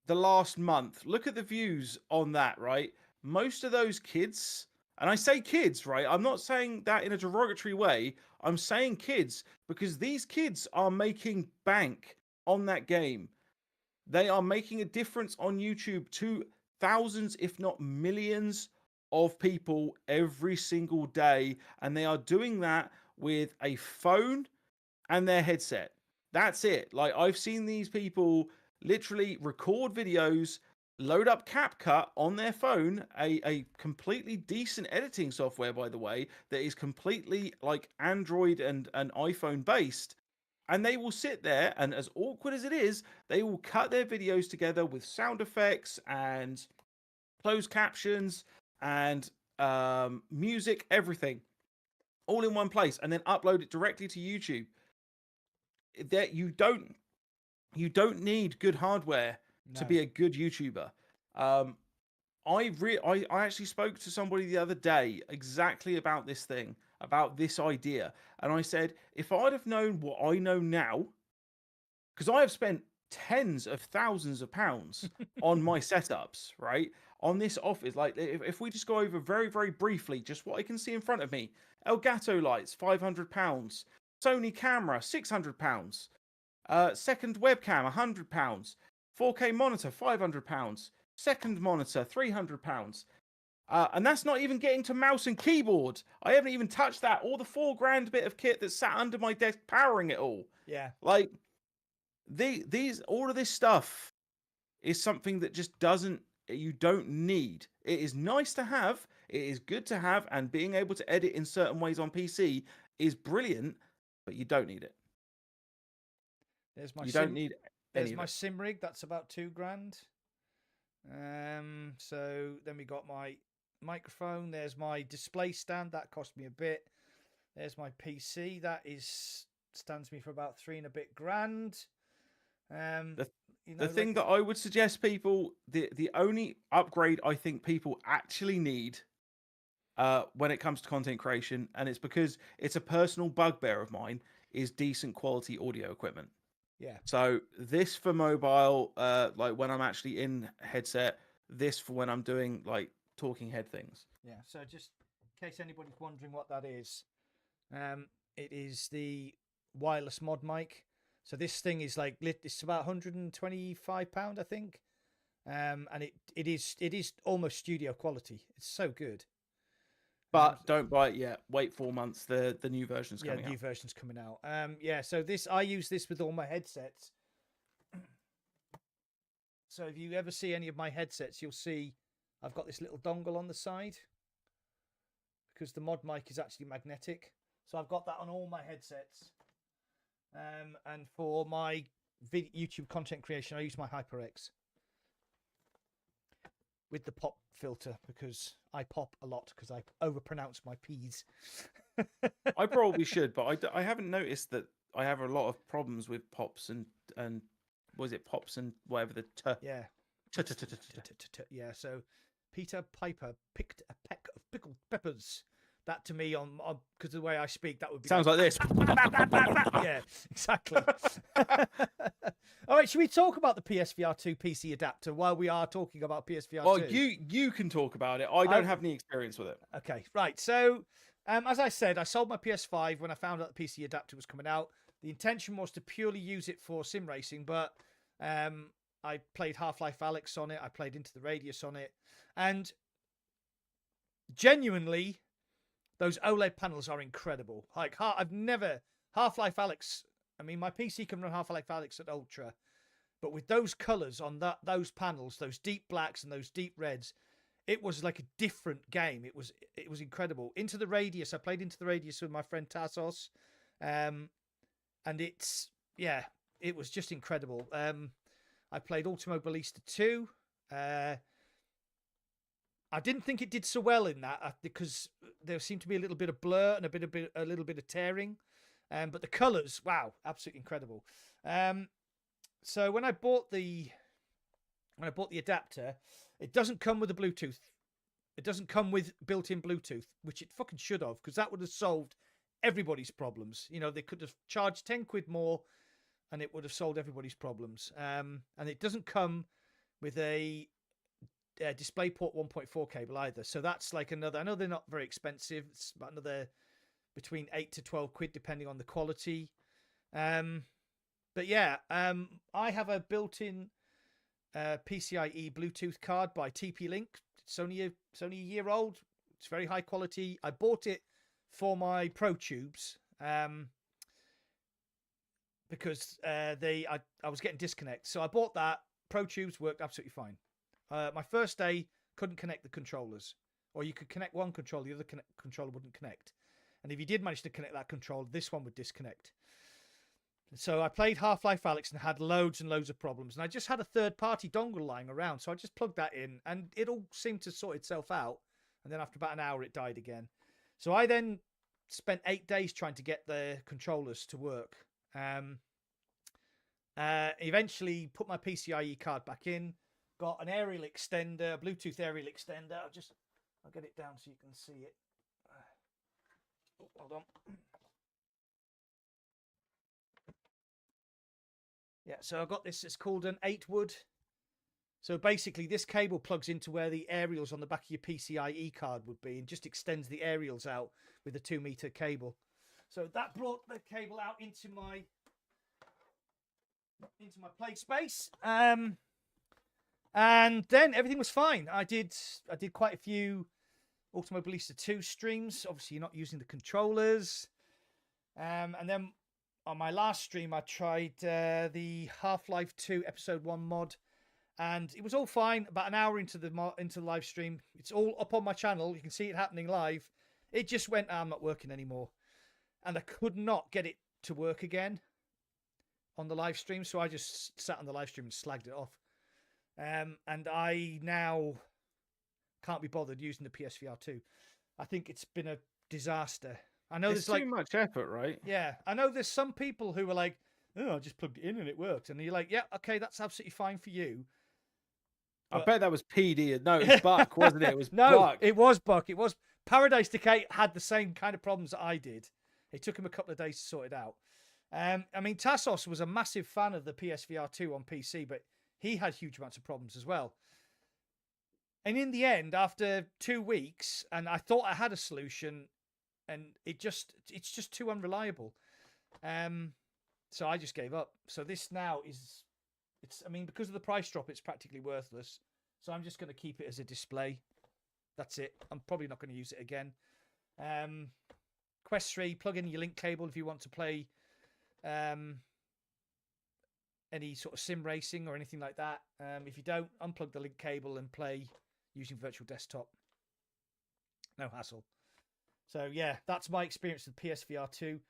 S2: the last month. Look at the views on that, right? Most of those kids, and I say kids, right? I'm not saying that in a derogatory way. I'm saying kids because these kids are making bank on that game. They are making a difference on YouTube to thousands, if not millions, of people every single day. And they are doing that with a phone and their headset. That's it. Like, I've seen these people literally record videos load up CapCut on their phone, a completely decent editing software, by the way, that is completely like Android and iPhone based. And they will sit there, and as awkward as it is, they will cut their videos together with sound effects and closed captions and music, everything, all in one place, and then upload it directly to YouTube. That you don't need good hardware to be a good YouTuber. I actually spoke to somebody the other day exactly about this thing, about this idea, and I said, if I'd have known what I know now, because I have spent tens of thousands of pounds on my setups, right? On this office, like if we just go over very, very briefly, just what I can see in front of me: Elgato lights, £500; Sony camera, £600; second webcam, £100; 4K monitor, £500; second monitor, £300. And that's not even getting to mouse and keyboard. I haven't even touched that, or the £4,000 bit of kit that sat under my desk powering it all.
S1: Yeah.
S2: Like all of this stuff is something that just you don't need. It is nice to have, it is good to have, and being able to edit in certain ways on PC is brilliant, but you don't need it. Don't need
S1: there's my sim rig, that's about £2,000. So then we got my microphone, there's my display stand, that cost me a bit. There's my PC, that stands me for about £3 and a bit grand.
S2: The thing that I would suggest people, the only upgrade I think people actually need when it comes to content creation, and it's because it's a personal bugbear of mine, is decent quality audio equipment.
S1: Yeah.
S2: So this for mobile, like when I'm actually in headset, this for when I'm doing like talking head things.
S1: Yeah. So just in case anybody's wondering what that is, it is the wireless mod mic. So this thing is like it's about £125, I think, and it is almost studio quality. It's so good.
S2: But don't buy it yet. Wait 4 months. The new version's coming out.
S1: Yeah, the new version's coming out. Yeah. So I use this with all my headsets. So if you ever see any of my headsets, you'll see I've got this little dongle on the side because the mod mic is actually magnetic. So I've got that on all my headsets. And for my YouTube content creation, I use my HyperX with the pop filter because I pop a lot because I overpronounce my P's.
S2: I probably should, but I haven't noticed that I have a lot of problems with pops and was it pops and whatever the
S1: yeah. Yeah, so Peter Piper picked a peck of pickled peppers. That to me, on because of the way I speak, that would be
S2: sounds like this.
S1: Yeah, exactly. All right, should we talk about the PSVR 2 PC adapter while we are talking about PSVR 2?
S2: Well, you can talk about it. I don't have any experience with it.
S1: Okay, right. So, as I said, I sold my PS5 when I found out the PC adapter was coming out. The intention was to purely use it for sim racing, but I played Half-Life Alyx on it. I played Into the Radius on it, and genuinely, those OLED panels are incredible. Like I've never Half-Life Alyx. I mean, my PC can run Half-Life Alyx at Ultra, but with those colors on those panels, those deep blacks and those deep reds, it was like a different game. It was incredible. Into the Radius, I played Into the Radius with my friend Tassos, and it was just incredible. I played Ultimo Ballista 2. I didn't think it did so well in that because there seemed to be a little bit of blur and a little bit of tearing, but the colors, wow, absolutely incredible. So when I bought the adapter, it doesn't come with a Bluetooth. It doesn't come with built-in Bluetooth, which it fucking should have, because that would have solved everybody's problems. You know, they could have charged 10 quid more, and it would have solved everybody's problems. And it doesn't come with a DisplayPort 1.4 cable either, so that's like another. I know they're not very expensive. It's about another between 8 to 12 quid depending on the quality. But yeah, I have a built-in PCIe Bluetooth card by TP-Link. It's only a year old. It's very high quality. I bought it for my Pro Tubes because I was getting disconnect, so I bought that. Pro Tubes worked absolutely fine. My first day couldn't connect the controllers, or you could connect one controller, the other controller wouldn't connect. And if you did manage to connect that controller, this one would disconnect. So I played Half-Life Alyx and had loads and loads of problems. And I just had a third-party dongle lying around, so I just plugged that in, and it all seemed to sort itself out. And then after about an hour, it died again. So I then spent 8 days trying to get the controllers to work. Eventually put my PCIe card back in, got an aerial extender, a Bluetooth aerial extender. I'll get it down so you can see it. Oh, hold on. Yeah, so I've got this. It's called an 8-wood. So basically, this cable plugs into where the aerials on the back of your PCIe card would be, and just extends the aerials out with a 2-meter cable. So that brought the cable out into my play space. And then everything was fine. I did quite a few Automobilista 2 streams. Obviously, you're not using the controllers. And then on my last stream, I tried the Half-Life 2 Episode 1 mod, and it was all fine. About an hour into the live stream, it's all up on my channel. You can see it happening live. It just went, I'm not working anymore, and I could not get it to work again on the live stream. So I just sat on the live stream and slagged it off. And I now can't be bothered using the PSVR 2. I think it's been a disaster. I know
S2: It's
S1: there's
S2: too much effort, right?
S1: Yeah, I know there's some people who are like, oh, I just plugged it in and it worked. And you're like, yeah, okay, that's absolutely fine for you.
S2: I bet that was PD. No, it was Buck, wasn't it? It was
S1: No,
S2: Buck.
S1: it was Buck. It was Paradise Decay had the same kind of problems that I did. It took him a couple of days to sort it out. I mean, Tassos was a massive fan of the PSVR 2 on PC, but he had huge amounts of problems as well. And in the end, after 2 weeks, and I thought I had a solution, and it's just too unreliable. So I just gave up. So this now I mean, because of the price drop, it's practically worthless. So I'm just going to keep it as a display. That's it. I'm probably not going to use it again. Quest 3, plug in your link cable if you want to play any sort of sim racing or anything like that. If you don't, unplug the link cable and play using virtual desktop. No hassle. So yeah, that's my experience with PSVR 2.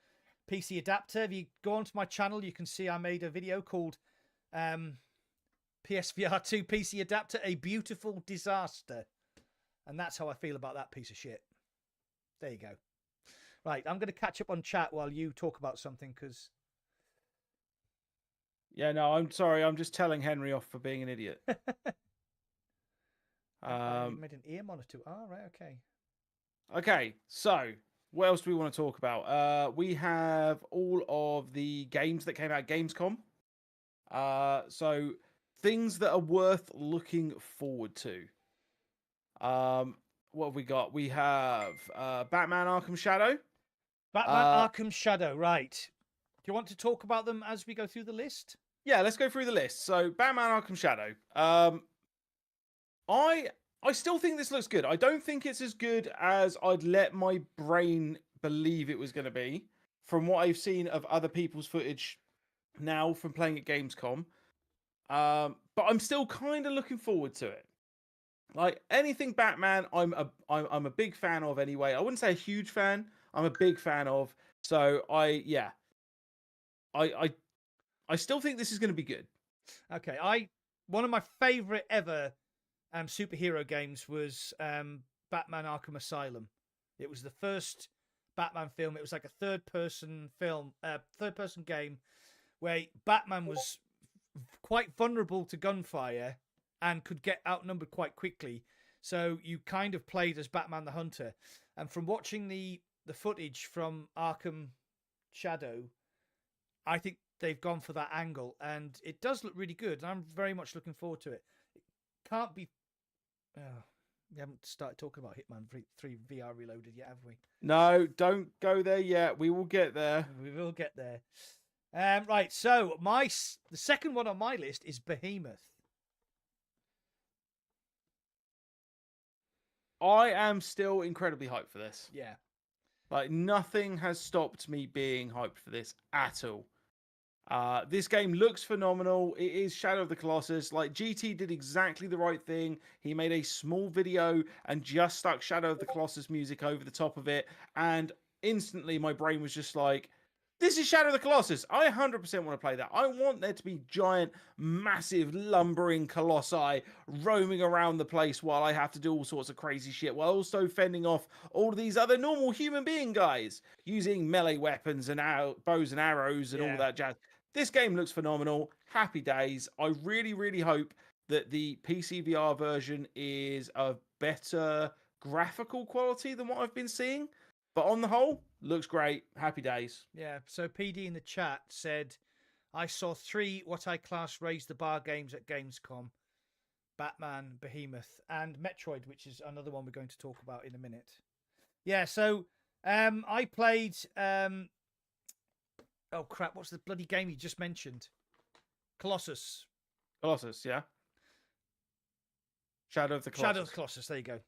S1: PC adapter. If you go onto my channel, you can see I made a video called PSVR 2 PC adapter, a beautiful disaster. And that's how I feel about that piece of shit. There you go. Right, I'm going to catch up on chat while you talk about something, because...
S2: Yeah, no, I'm sorry. I'm just telling Henry off for being an idiot.
S1: You made an ear monitor. Oh, right, okay.
S2: Okay, so what else do we want to talk about? We have all of the games that came out at Gamescom. So things that are worth looking forward to. What have we got? We have Batman Arkham Shadow.
S1: Batman Arkham Shadow, right. Do you want to talk about them as we go through the list?
S2: Yeah, let's go through the list. So Batman Arkham Shadow. I still think this looks good. I don't think it's as good as I'd let my brain believe it was going to be from what I've seen of other people's footage now from playing at Gamescom. But I'm still kind of looking forward to it. Like anything Batman, I'm a big fan of anyway. I wouldn't say a huge fan. I'm a big fan of. So I still think this is going to be good.
S1: Okay, one of my favorite ever superhero games was Batman Arkham Asylum. It was the first Batman film. It was like a third-person game where Batman was quite vulnerable to gunfire and could get outnumbered quite quickly. So you kind of played as Batman the Hunter. And from watching the footage from Arkham Shadow, I think they've gone for that angle, and it does look really good. And I'm very much looking forward to it. It can't be... we haven't started talking about Hitman 3 VR Reloaded yet, have we?
S2: No, don't go there yet. We will get there.
S1: We will get there. Right, so the second one on my list is Behemoth.
S2: I am still incredibly hyped for this.
S1: Yeah.
S2: Like, nothing has stopped me being hyped for this at all. This game looks phenomenal. It is Shadow of the Colossus. Like, GT did exactly the right thing. He made a small video and just stuck Shadow of the Colossus music over the top of it. And instantly my brain was just like, this is Shadow of the Colossus. I 100% want to play that. I want there to be giant, massive, lumbering colossi roaming around the place while I have to do all sorts of crazy shit, while also fending off all of these other normal human being guys using melee weapons and bows and arrows and all that jazz. This game looks phenomenal. Happy days. I really, really hope that the PC VR version is of better graphical quality than what I've been seeing. But on the whole, looks great. Happy days.
S1: Yeah. So PD in the chat said, I saw 3 what I class raised the bar games at Gamescom. Batman, Behemoth, and Metroid, which is another one we're going to talk about in a minute. Yeah, so I played... oh, crap. What's the bloody game you just mentioned? Colossus.
S2: Colossus, yeah. Shadow of the Colossus.
S1: Shadow of the Colossus. There you go.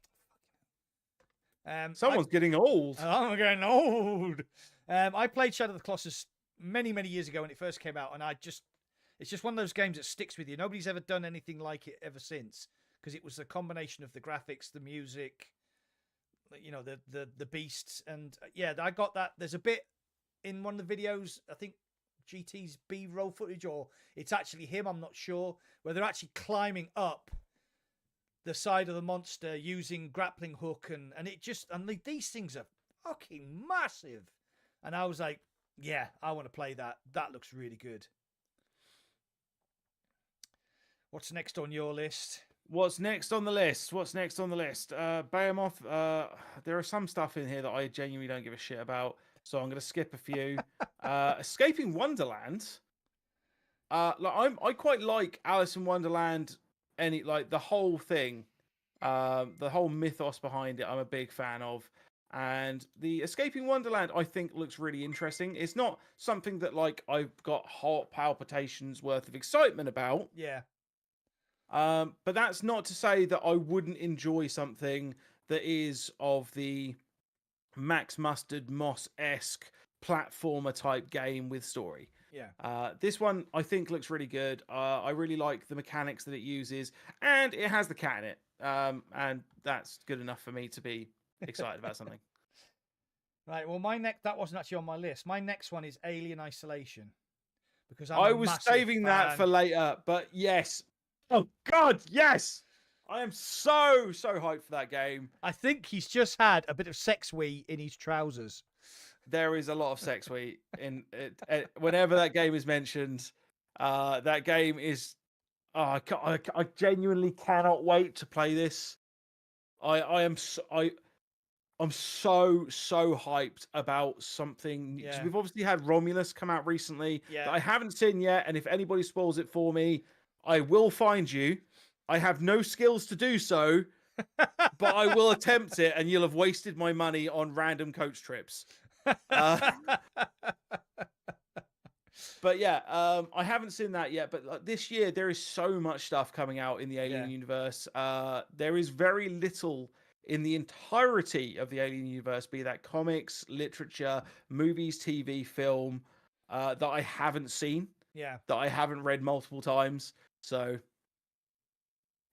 S2: Someone's getting old.
S1: I'm getting old. I played Shadow of the Colossus many, many years ago when it first came out, and it's just one of those games that sticks with you. Nobody's ever done anything like it ever since, because it was a combination of the graphics, the music, you know, the beasts, and yeah, I got that. There's a bit in one of the videos, I think GT's B-roll footage, or it's actually him, I'm not sure, where they're actually climbing up the side of the monster using grappling hook, and it just, and these things are fucking massive. And I was like, yeah, I want to play that. That looks really good. What's next on your list?
S2: What's next on the list? Behemoth. There are some stuff in here that I genuinely don't give a shit about, so I'm going to skip a few. Escaping Wonderland. I quite like Alice in Wonderland. The whole thing, the whole mythos behind it, I'm a big fan of. And the Escaping Wonderland, I think, looks really interesting. It's not something that like I've got heart palpitations worth of excitement about.
S1: Yeah.
S2: But that's not to say that I wouldn't enjoy something that is of the Max Mustard Moss-esque platformer type game with story.
S1: Yeah.
S2: This one I think looks really good. I really like the mechanics that it uses, and it has the cat in it. And that's good enough for me to be excited about something.
S1: Right. Well, that wasn't actually on my list. My next one is Alien Isolation, because
S2: I was saving that for later. But yes, oh God, yes! I am so hyped for that game.
S1: I think he's just had a bit of sex wee in his trousers.
S2: There is a lot of sex wheat in it. Whenever that game is mentioned, that game is. Oh, I genuinely cannot wait to play this. I'm so hyped about something.
S1: Yeah.
S2: We've obviously had Romulus come out recently
S1: Yeah.
S2: that I haven't seen yet, and if anybody spoils it for me, I will find you. I have no skills to do so, but I will attempt it, and you'll have wasted my money on random coach trips. But yeah, I haven't seen that yet. But this year there is so much stuff coming out in the Alien universe. There is very little in the entirety of the Alien universe, be that comics, literature, movies, TV, film, that I haven't seen.
S1: Yeah,
S2: that I haven't read multiple times. So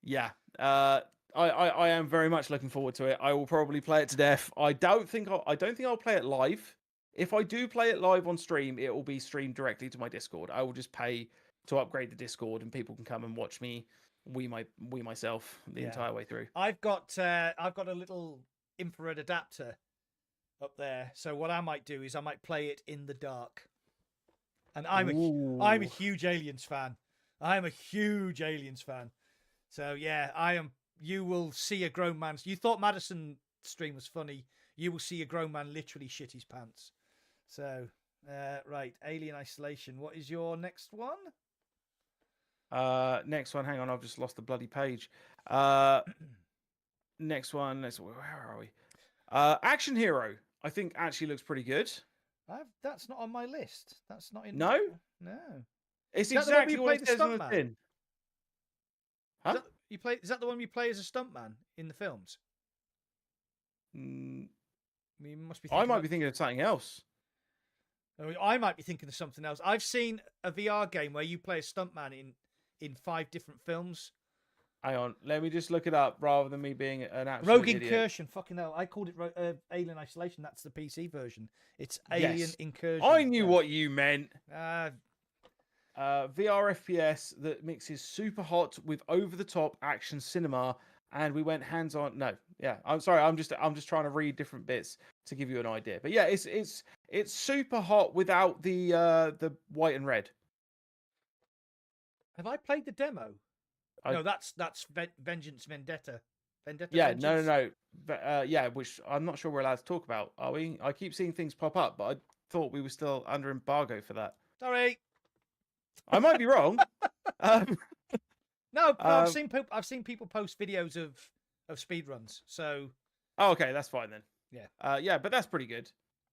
S2: yeah, I am very much looking forward to it. I will probably play it to death. I don't think I'll play it live. If I do play it live on stream, it will be streamed directly to my Discord. I will just pay to upgrade the Discord, and people can come and watch me myself the entire way through.
S1: I've got a little infrared adapter up there. So what I might do is I might play it in the dark. And I'm a huge Aliens fan. So yeah, I am. You will see a grown man. You thought Madison stream was funny. You will see a grown man literally shit his pants. So, right, Alien Isolation. What is your next one?
S2: Next one. Hang on, I've just lost the bloody page. Next one. Where are we? Action Hero. I think actually looks pretty good.
S1: That's not on my list. That's not in.
S2: No.
S1: No.
S2: It's exactly what it says on the tin.
S1: Huh? Is that the one you play as a stuntman in the films?
S2: You
S1: must be.
S2: I might be thinking of something else.
S1: I mean, I might be thinking of something else. I've seen a VR game where you play a stuntman in 5 different films.
S2: Hang on, let me just look it up rather than me being an absolute
S1: Rogue
S2: idiot.
S1: Incursion, fucking hell! I called it Alien Isolation. That's the PC version. It's Alien
S2: Yes.
S1: Incursion.
S2: I knew what you meant.
S1: Uh,
S2: VR FPS that mixes super hot with over-the-top action cinema, and we went hands-on. No, yeah, I'm sorry. I'm just trying to read different bits to give you an idea. But yeah, it's super hot without the white and red.
S1: have I played the demo?
S2: I-
S1: No, that's Vengeance Vendetta. Vendetta.
S2: Yeah,
S1: Vengeance?
S2: no. Yeah, which I'm not sure we're allowed to talk about. Are we? I keep seeing things pop up, but I thought we were still under embargo for that.
S1: Sorry.
S2: I might be wrong.
S1: No, I've seen people post videos of speedruns. So
S2: Oh, okay, that's fine then.
S1: Yeah.
S2: Yeah, but that's pretty good.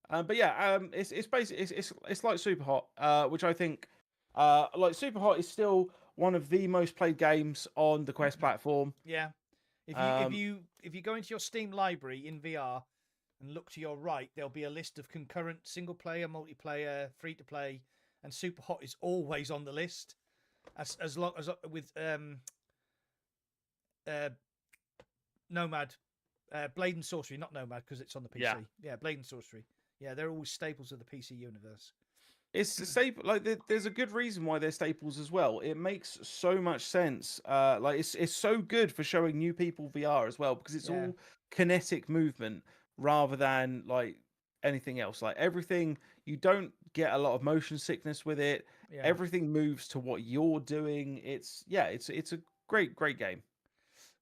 S2: But yeah, it's basically it's like Super Hot, which I think, like Super Hot is still one of the most played games on the Quest platform.
S1: yeah, if you go into your Steam library in VR and look to your right, there'll be a list of concurrent single player, multiplayer, free to play, and Super Hot is always on the list. As long as with Nomad, Blade and Sorcery, not Nomad because it's on the PC. Yeah, Blade and Sorcery. Yeah, they're always staples of the PC universe.
S2: It's a staple. Like there's a good reason why they're staples as well. It makes so much sense. Like it's so good for showing new people VR as well because it's all kinetic movement rather than like anything else. Like everything, you don't get a lot of motion sickness with it.
S1: Yeah.
S2: Everything moves to what you're doing. It's a great game.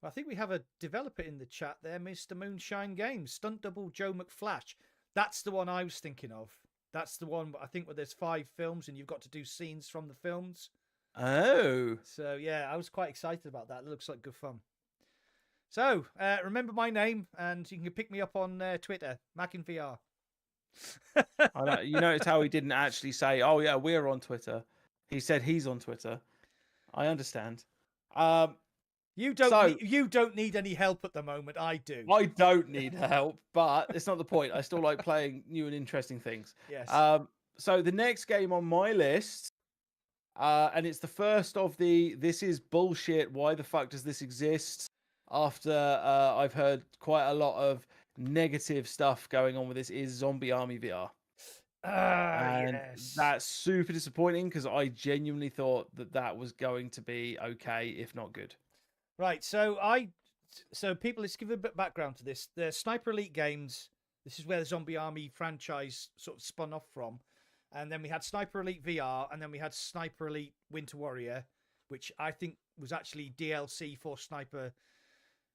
S1: I think we have a developer in the chat there, Mr. Moonshine Games, Stunt Double Joe McFlash. That's the one I was thinking of. That's the one, I think, where there's 5 films and you've got to do scenes from the films.
S2: Oh.
S1: So, yeah, I was quite excited about that. It looks like good fun. So, remember my name and you can pick me up on Twitter, MacInVR.
S2: I know, you notice how he didn't actually say, "Oh yeah, we're on Twitter." He said he's on Twitter. I understand.
S1: You don't need any help at the moment. I do.
S2: I don't need help, but it's not the point. I still like playing new and interesting things.
S1: Yes.
S2: So the next game on my list, and it's the first of the "this is bullshit. Why the fuck does this exist?" After I've heard quite a lot of negative stuff going on with this, is Zombie Army VR. And
S1: yes.
S2: that's super disappointing because I genuinely thought that was going to be okay, if not good.
S1: Right, so people, let's give a bit of background to this. The Sniper Elite games, this is where the Zombie Army franchise sort of spun off from. And then we had Sniper Elite VR, and then we had Sniper Elite Winter Warrior, which I think was actually DLC for Sniper.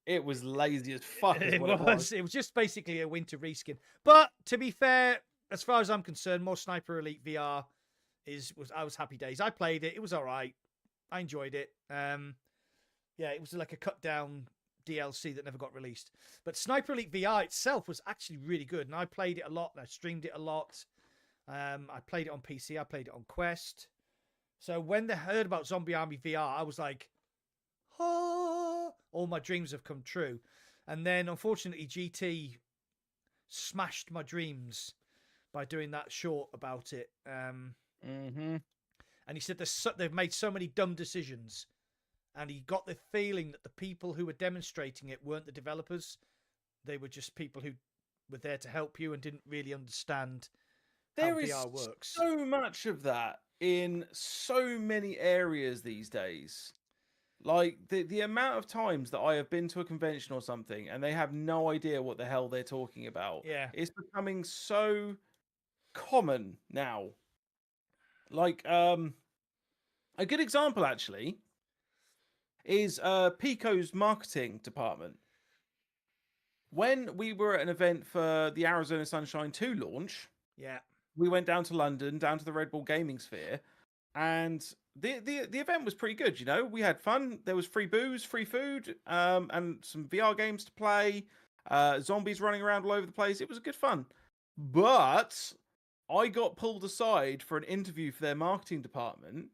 S2: It was lazy as fuck.
S1: It was just basically a winter reskin. But to be fair, as far as I'm concerned, more Sniper Elite VR I was happy days. I played it. It was all right. I enjoyed it. Yeah, it was like a cut down DLC that never got released. But Sniper Elite VR itself was actually really good, and I played it a lot. And I streamed it a lot. I played it on PC. I played it on Quest. So when they heard about Zombie Army VR, I was like, oh, all my dreams have come true. And then, unfortunately, GT smashed my dreams by doing that short about it. And he said they've made so many dumb decisions. And he got the feeling that the people who were demonstrating it weren't the developers. They were just people who were there to help you and didn't really understand how VR works.
S2: There is so much of that in so many areas these days. Like the amount of times that I have been to a convention or something and they have no idea what the hell they're talking about.
S1: Yeah.
S2: It's becoming so common now. Like a good example actually is Pico's marketing department. When we were at an event for the Arizona Sunshine 2 launch, we went down to London, down to the Red Bull Gaming Sphere, and the event was pretty good. You know, we had fun. There was free booze, free food, and some VR games to play. Zombies running around all over the place. It was good fun. But I got pulled aside for an interview for their marketing department,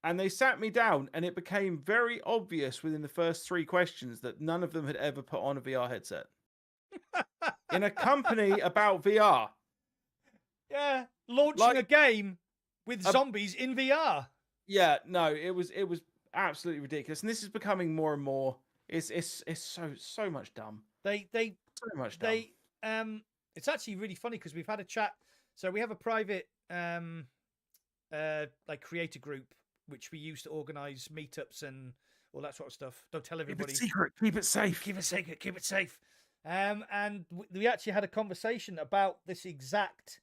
S2: and they sat me down, and it became very obvious within the first 3 questions that none of them had ever put on a VR headset in a company about VR.
S1: Yeah. launching a game with zombies in VR.
S2: Yeah, no, it was absolutely ridiculous, and this is becoming more and more. It's so much dumb. So much dumb.
S1: It's actually really funny because we've had a chat. So we have a private like creator group which we use to organize meetups and all that sort of stuff. Don't tell everybody.
S2: Keep it secret. Keep it safe.
S1: Keep it secret. Keep it safe. And we actually had a conversation about this exact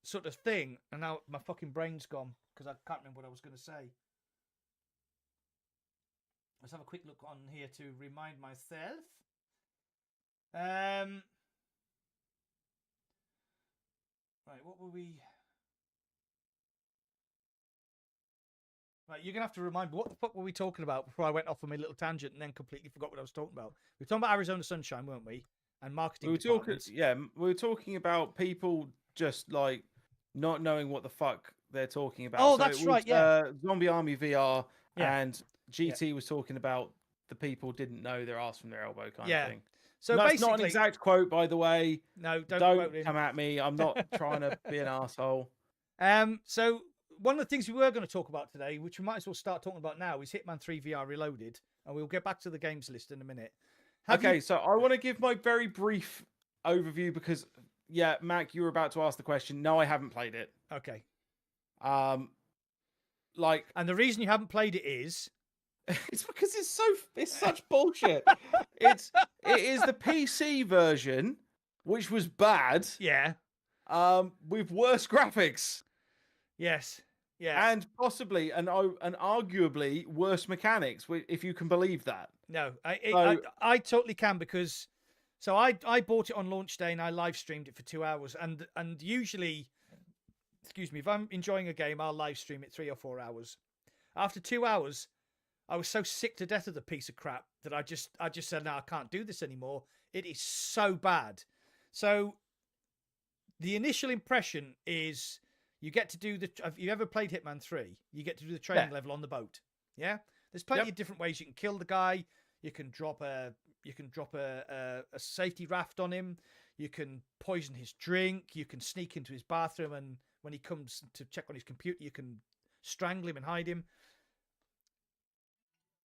S1: sort of thing. And now my fucking brain's gone because I can't remember what I was going to say. Let's have a quick look on here to remind myself. Right, what were we? Right, you're gonna have to remind me, what the fuck were we talking about before I went off on my little tangent and then completely forgot what I was talking about. We were talking about Arizona Sunshine, weren't we? And marketing.
S2: We were talking about people just like not knowing what the fuck they're talking about.
S1: Oh, that's right. Yeah.
S2: Zombie Army VR, and GT was talking about the people didn't know their ass from their elbow kind of thing.
S1: So
S2: that's
S1: basically,
S2: not an exact quote, by the way.
S1: No,
S2: don't come at me. I'm not trying to be an asshole.
S1: So one of the things we were going to talk about today, which we might as well start talking about now, is Hitman 3 VR Reloaded, and we'll get back to the games list in a minute.
S2: So I want to give my very brief overview because, Mac, you were about to ask the question. No, I haven't played it.
S1: Okay.
S2: And
S1: the reason you haven't played it is
S2: it's because it's such bullshit. It is the PC version, which was bad.
S1: Yeah.
S2: With worse graphics.
S1: Yes. Yeah.
S2: And possibly and arguably worse mechanics, if you can believe that.
S1: No, I totally can because I bought it on launch day and I live streamed it for 2 hours and usually, excuse me, if I'm enjoying a game, I'll live stream it 3 or 4 hours. After 2 hours, I was so sick to death of the piece of crap that I just said, no, I can't do this anymore. It is so bad. So the initial impression is you get to do have you ever played Hitman 3? You get to do the training level on the boat. Yeah. There's plenty of different ways you can kill the guy. You can drop a safety raft on him. You can poison his drink. You can sneak into his bathroom, and when he comes to check on his computer, you can strangle him and hide him.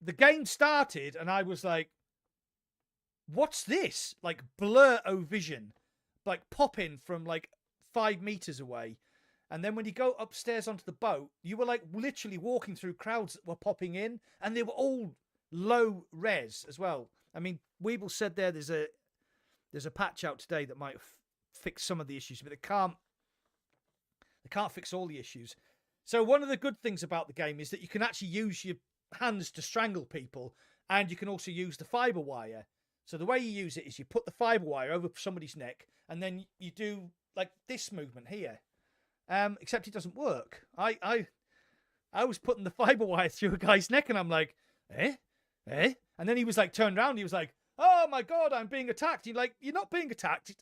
S1: The game started and I was like, what's this? Like blur-o-vision, like popping from like 5 meters away. And then when you go upstairs onto the boat, you were like literally walking through crowds that were popping in, and they were all low res as well. I mean, Weeble said there's a patch out today that might fix some of the issues, but they can't fix all the issues. So one of the good things about the game is that you can actually use your hands to strangle people, and you can also use the fiber wire. So the way you use it is you put the fiber wire over somebody's neck, and then you do like this movement here. Except it doesn't work. I was putting the fiber wire through a guy's neck, and I'm like, eh? And then he was like turned around. He was like, oh my god, I'm being attacked. You're like, you're not being attacked.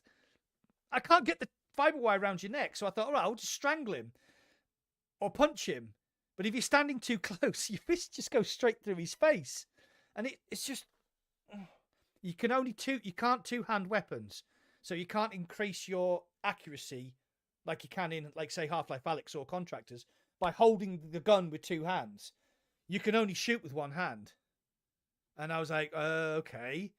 S1: I can't get the fiber wire around your neck. So I thought, all right, I'll just strangle him or punch him. But if you're standing too close, your fist just goes straight through his face. And it's just, you can't two-hand weapons. So you can't increase your accuracy like you can in, like, say, Half-Life Alyx or Contractors by holding the gun with 2 hands. You can only shoot with 1 hand. And I was like, okay.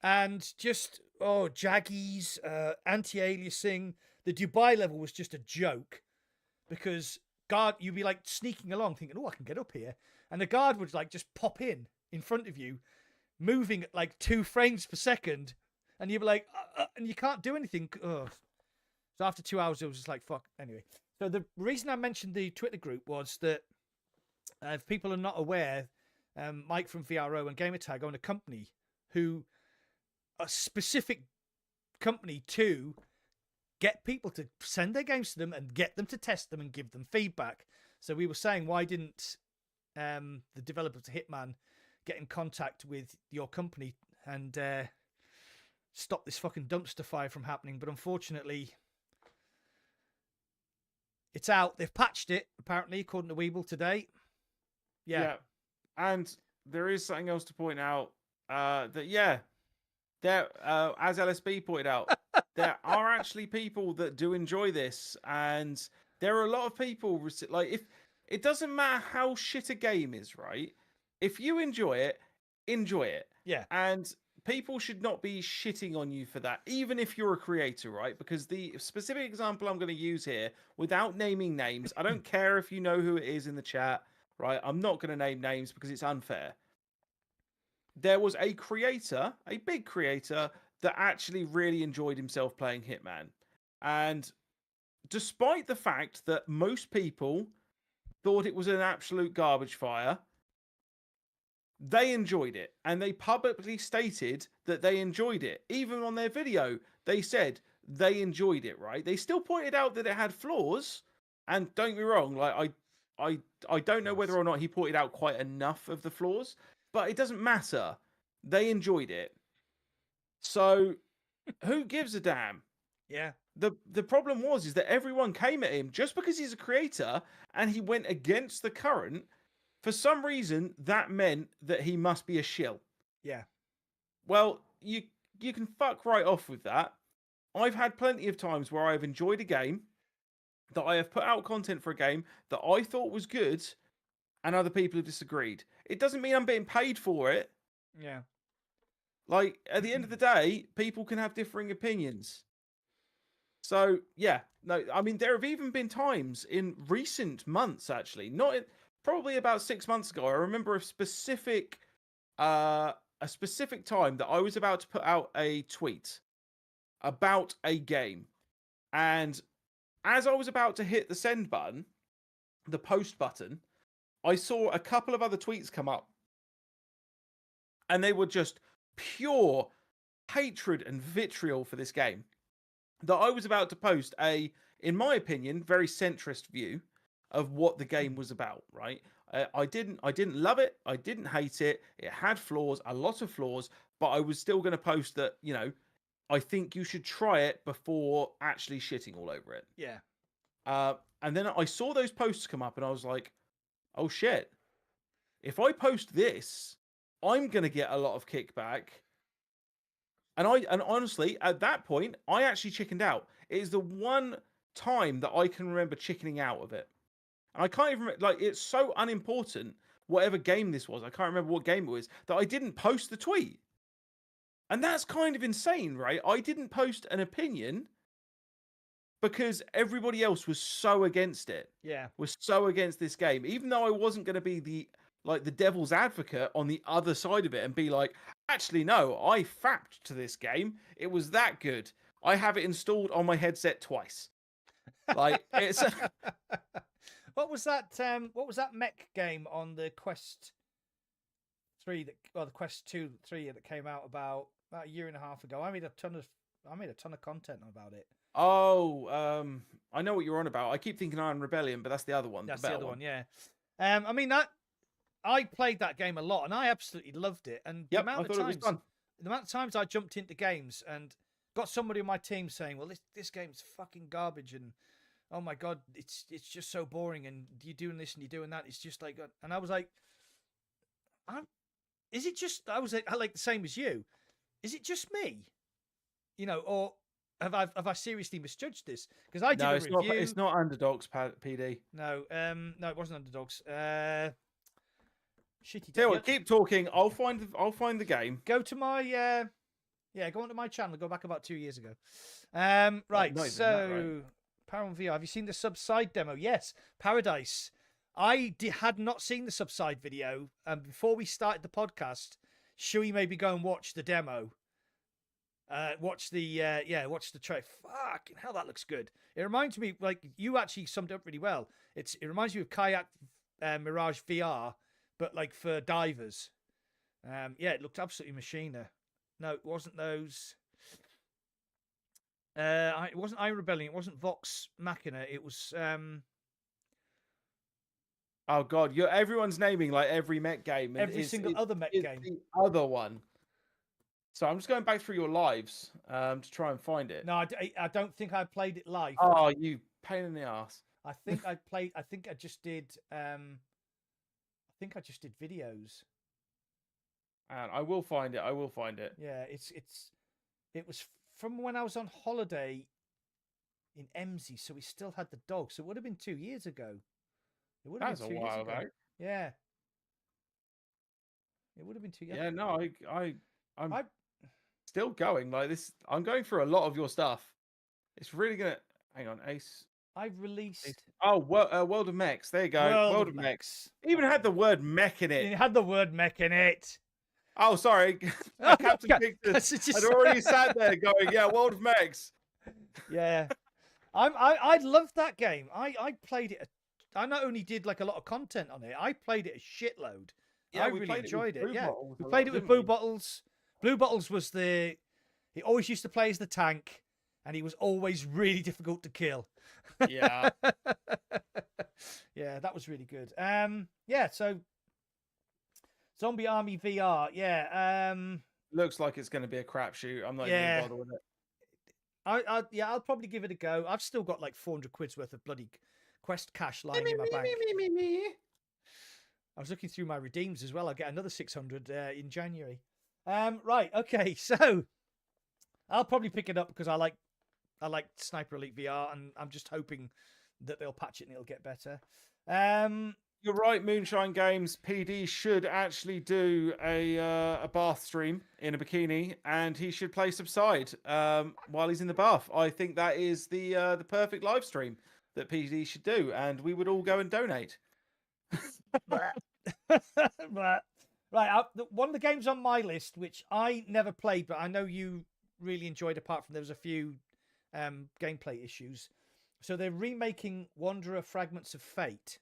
S1: And just, jaggies, anti-aliasing. The Dubai level was just a joke because you'd be like sneaking along thinking, I can get up here. And the guard would like just pop in front of you, moving at like 2 frames per second. And you'd be like, and you can't do anything. Ugh. So after 2 hours, it was just like, fuck. Anyway, so the reason I mentioned the Twitter group was that if people are not aware, Mike from VRO and Gamertag own a company a specific company to get people to send their games to them and get them to test them and give them feedback. So we were saying, why didn't the developers of Hitman get in contact with your company and stop this fucking dumpster fire from happening? But unfortunately, it's out. They've patched it, apparently, according to Weeble today. Yeah.
S2: And there is something else to point out. As LSB pointed out, there are actually people that do enjoy this, and there are a lot of people like, if it doesn't matter how shit a game is, right? If you enjoy it, enjoy it.
S1: Yeah.
S2: And people should not be shitting on you for that, even if you're a creator, right? Because the specific example I'm going to use here, without naming names, I don't care if you know who it is in the chat, right? I'm not going to name names because it's unfair. There was a creator, a big creator, that actually really enjoyed himself playing Hitman. And despite the fact that most people thought it was an absolute garbage fire, they enjoyed it, and they publicly stated that they enjoyed it. Even on their video, they said they enjoyed it, right? They still pointed out that it had flaws, and don't get me wrong, like I don't know whether or not he pointed out quite enough of the flaws, but it doesn't matter. They enjoyed it. So who gives a damn?
S1: Yeah.
S2: The problem was is that everyone came at him just because he's a creator and he went against the current. For some reason, that meant that he must be a shill.
S1: Yeah.
S2: Well, you can fuck right off with that. I've had plenty of times where I've enjoyed a game, that I have put out content for a game that I thought was good, and other people have disagreed. It doesn't mean I'm being paid for it.
S1: Yeah.
S2: Like, at the end of the day, people can have differing opinions. So, yeah. No, I mean, there have even been times in recent months, actually, probably about 6 months ago, I remember a specific time that I was about to put out a tweet about a game. And as I was about to hit the send button, the post button, I saw a couple of other tweets come up. And they were just pure hatred and vitriol for this game. That I was about to post in my opinion, very centrist view of what the game was about, right? I didn't love it. I didn't hate it. It had flaws, a lot of flaws, but I was still going to post that, I think you should try it before actually shitting all over it.
S1: Yeah.
S2: And then I saw those posts come up and I was like, oh shit. If I post this, I'm going to get a lot of kickback. And honestly, at that point, I actually chickened out. It is the one time that I can remember chickening out of it. And I can't even, it's so unimportant, whatever game this was. I can't remember what game it was, that I didn't post the tweet. And that's kind of insane, right? I didn't post an opinion because everybody else was so against it.
S1: Yeah.
S2: Was so against this game. Even though I wasn't going to be the devil's advocate on the other side of it and be like, actually, no, I fapped to this game. It was that good. I have it installed on my headset twice. It's...
S1: What was that mech game on the Quest 3 the Quest 2, 3 that came out about a year and a half ago? I made a ton of content about it.
S2: Oh, I know what you're on about. I keep thinking Iron Rebellion, but that's the other one.
S1: That's the other one, yeah. I mean, I played that game a lot and I absolutely loved it. And the amount of times I jumped into games and got somebody on my team saying, well, this game's fucking garbage and oh my God, it's just so boring and you're doing this and you're doing that. It's just like, and I was like, is it just, I was like the same as you. Is it just me? Or have I seriously misjudged this? Because I did a review.
S2: It's not Underdogs, PD.
S1: No, it wasn't Underdogs. Shitty.
S2: Tell you what, keep talking. I'll find the game.
S1: Go to my go onto my channel. Go back about 2 years ago. Right. So, Paramount VR. Have you seen the Subside demo? Yes. Paradise. I had not seen the Subside video, and before we started the podcast, Shuey made me go and watch the demo. Watch the trailer. Fucking hell, that looks good. It reminds me, like, you actually summed it up really well. It reminds me of Kayak Mirage VR, but like for divers. It looked absolutely machina. No, it wasn't those. It wasn't Iron Rebellion. It wasn't Vox Machina. It was.
S2: Oh God, everyone's naming like every mech game.
S1: And every single other mech game.
S2: The other one. So I'm just going back through your lives to try and find it.
S1: No, I don't think I played it live.
S2: Oh, you pain in the ass.
S1: I think I played. I think I just did. I think I just did videos.
S2: And I will find it. I will find it.
S1: Yeah, it was from when I was on holiday in Emsey, so we still had the dog. So it would have been 2 years ago. It would have
S2: That's
S1: been
S2: a
S1: 2 years
S2: while
S1: ago.
S2: back.
S1: Yeah. It would have been 2 years.
S2: Yeah, no, I'm
S1: I
S2: still going like this. I'm going through a lot of your stuff. It's really gonna. Hang on, Ace.
S1: I've released
S2: Oh, World of Mechs. There you go.
S1: World of
S2: Mechs.
S1: Mechs.
S2: Even had the word mech in it.
S1: It had the word mech in it.
S2: Oh, sorry.
S1: Oh,
S2: Captain
S1: okay.
S2: Victus.
S1: It's just-
S2: I'd already sat there going, yeah, World of Mechs.
S1: Yeah. I loved that game. I played it. I not only did like a lot of content on it, I played it a shitload.
S2: Yeah,
S1: I
S2: we
S1: really
S2: played
S1: enjoyed
S2: it.
S1: it.
S2: With
S1: Yeah,
S2: Bottles
S1: we
S2: a
S1: played
S2: lot,
S1: it with
S2: didn't
S1: Blue
S2: we?
S1: Bottles. Blue Bottles was the. He always used to play as the tank, and he was always really difficult to kill.
S2: Yeah.
S1: Yeah, that was really good. Yeah, so Zombie Army VR. Yeah.
S2: Looks like it's going to be a crapshoot. I'm not
S1: Yeah.
S2: even going to bother with it.
S1: I'll probably give it a go. I've still got like 400 quid's worth of bloody Quest cash lying in my bank. I was looking through my redeems as well. I'll get another 600 in January. Right, okay, so I'll probably pick it up because I like Sniper Elite VR, and I'm just hoping that they'll patch it and it'll get better.
S2: You're right, Moonshine Games PD should actually do a bath stream in a bikini, and he should play Subside while he's in the bath. I think that is the perfect live stream that PD should do, and we would all go and donate.
S1: Right, one of the games on my list, which I never played, but I know you really enjoyed, apart from there was a few gameplay issues. So they're remaking Wanderer Fragments of Fate.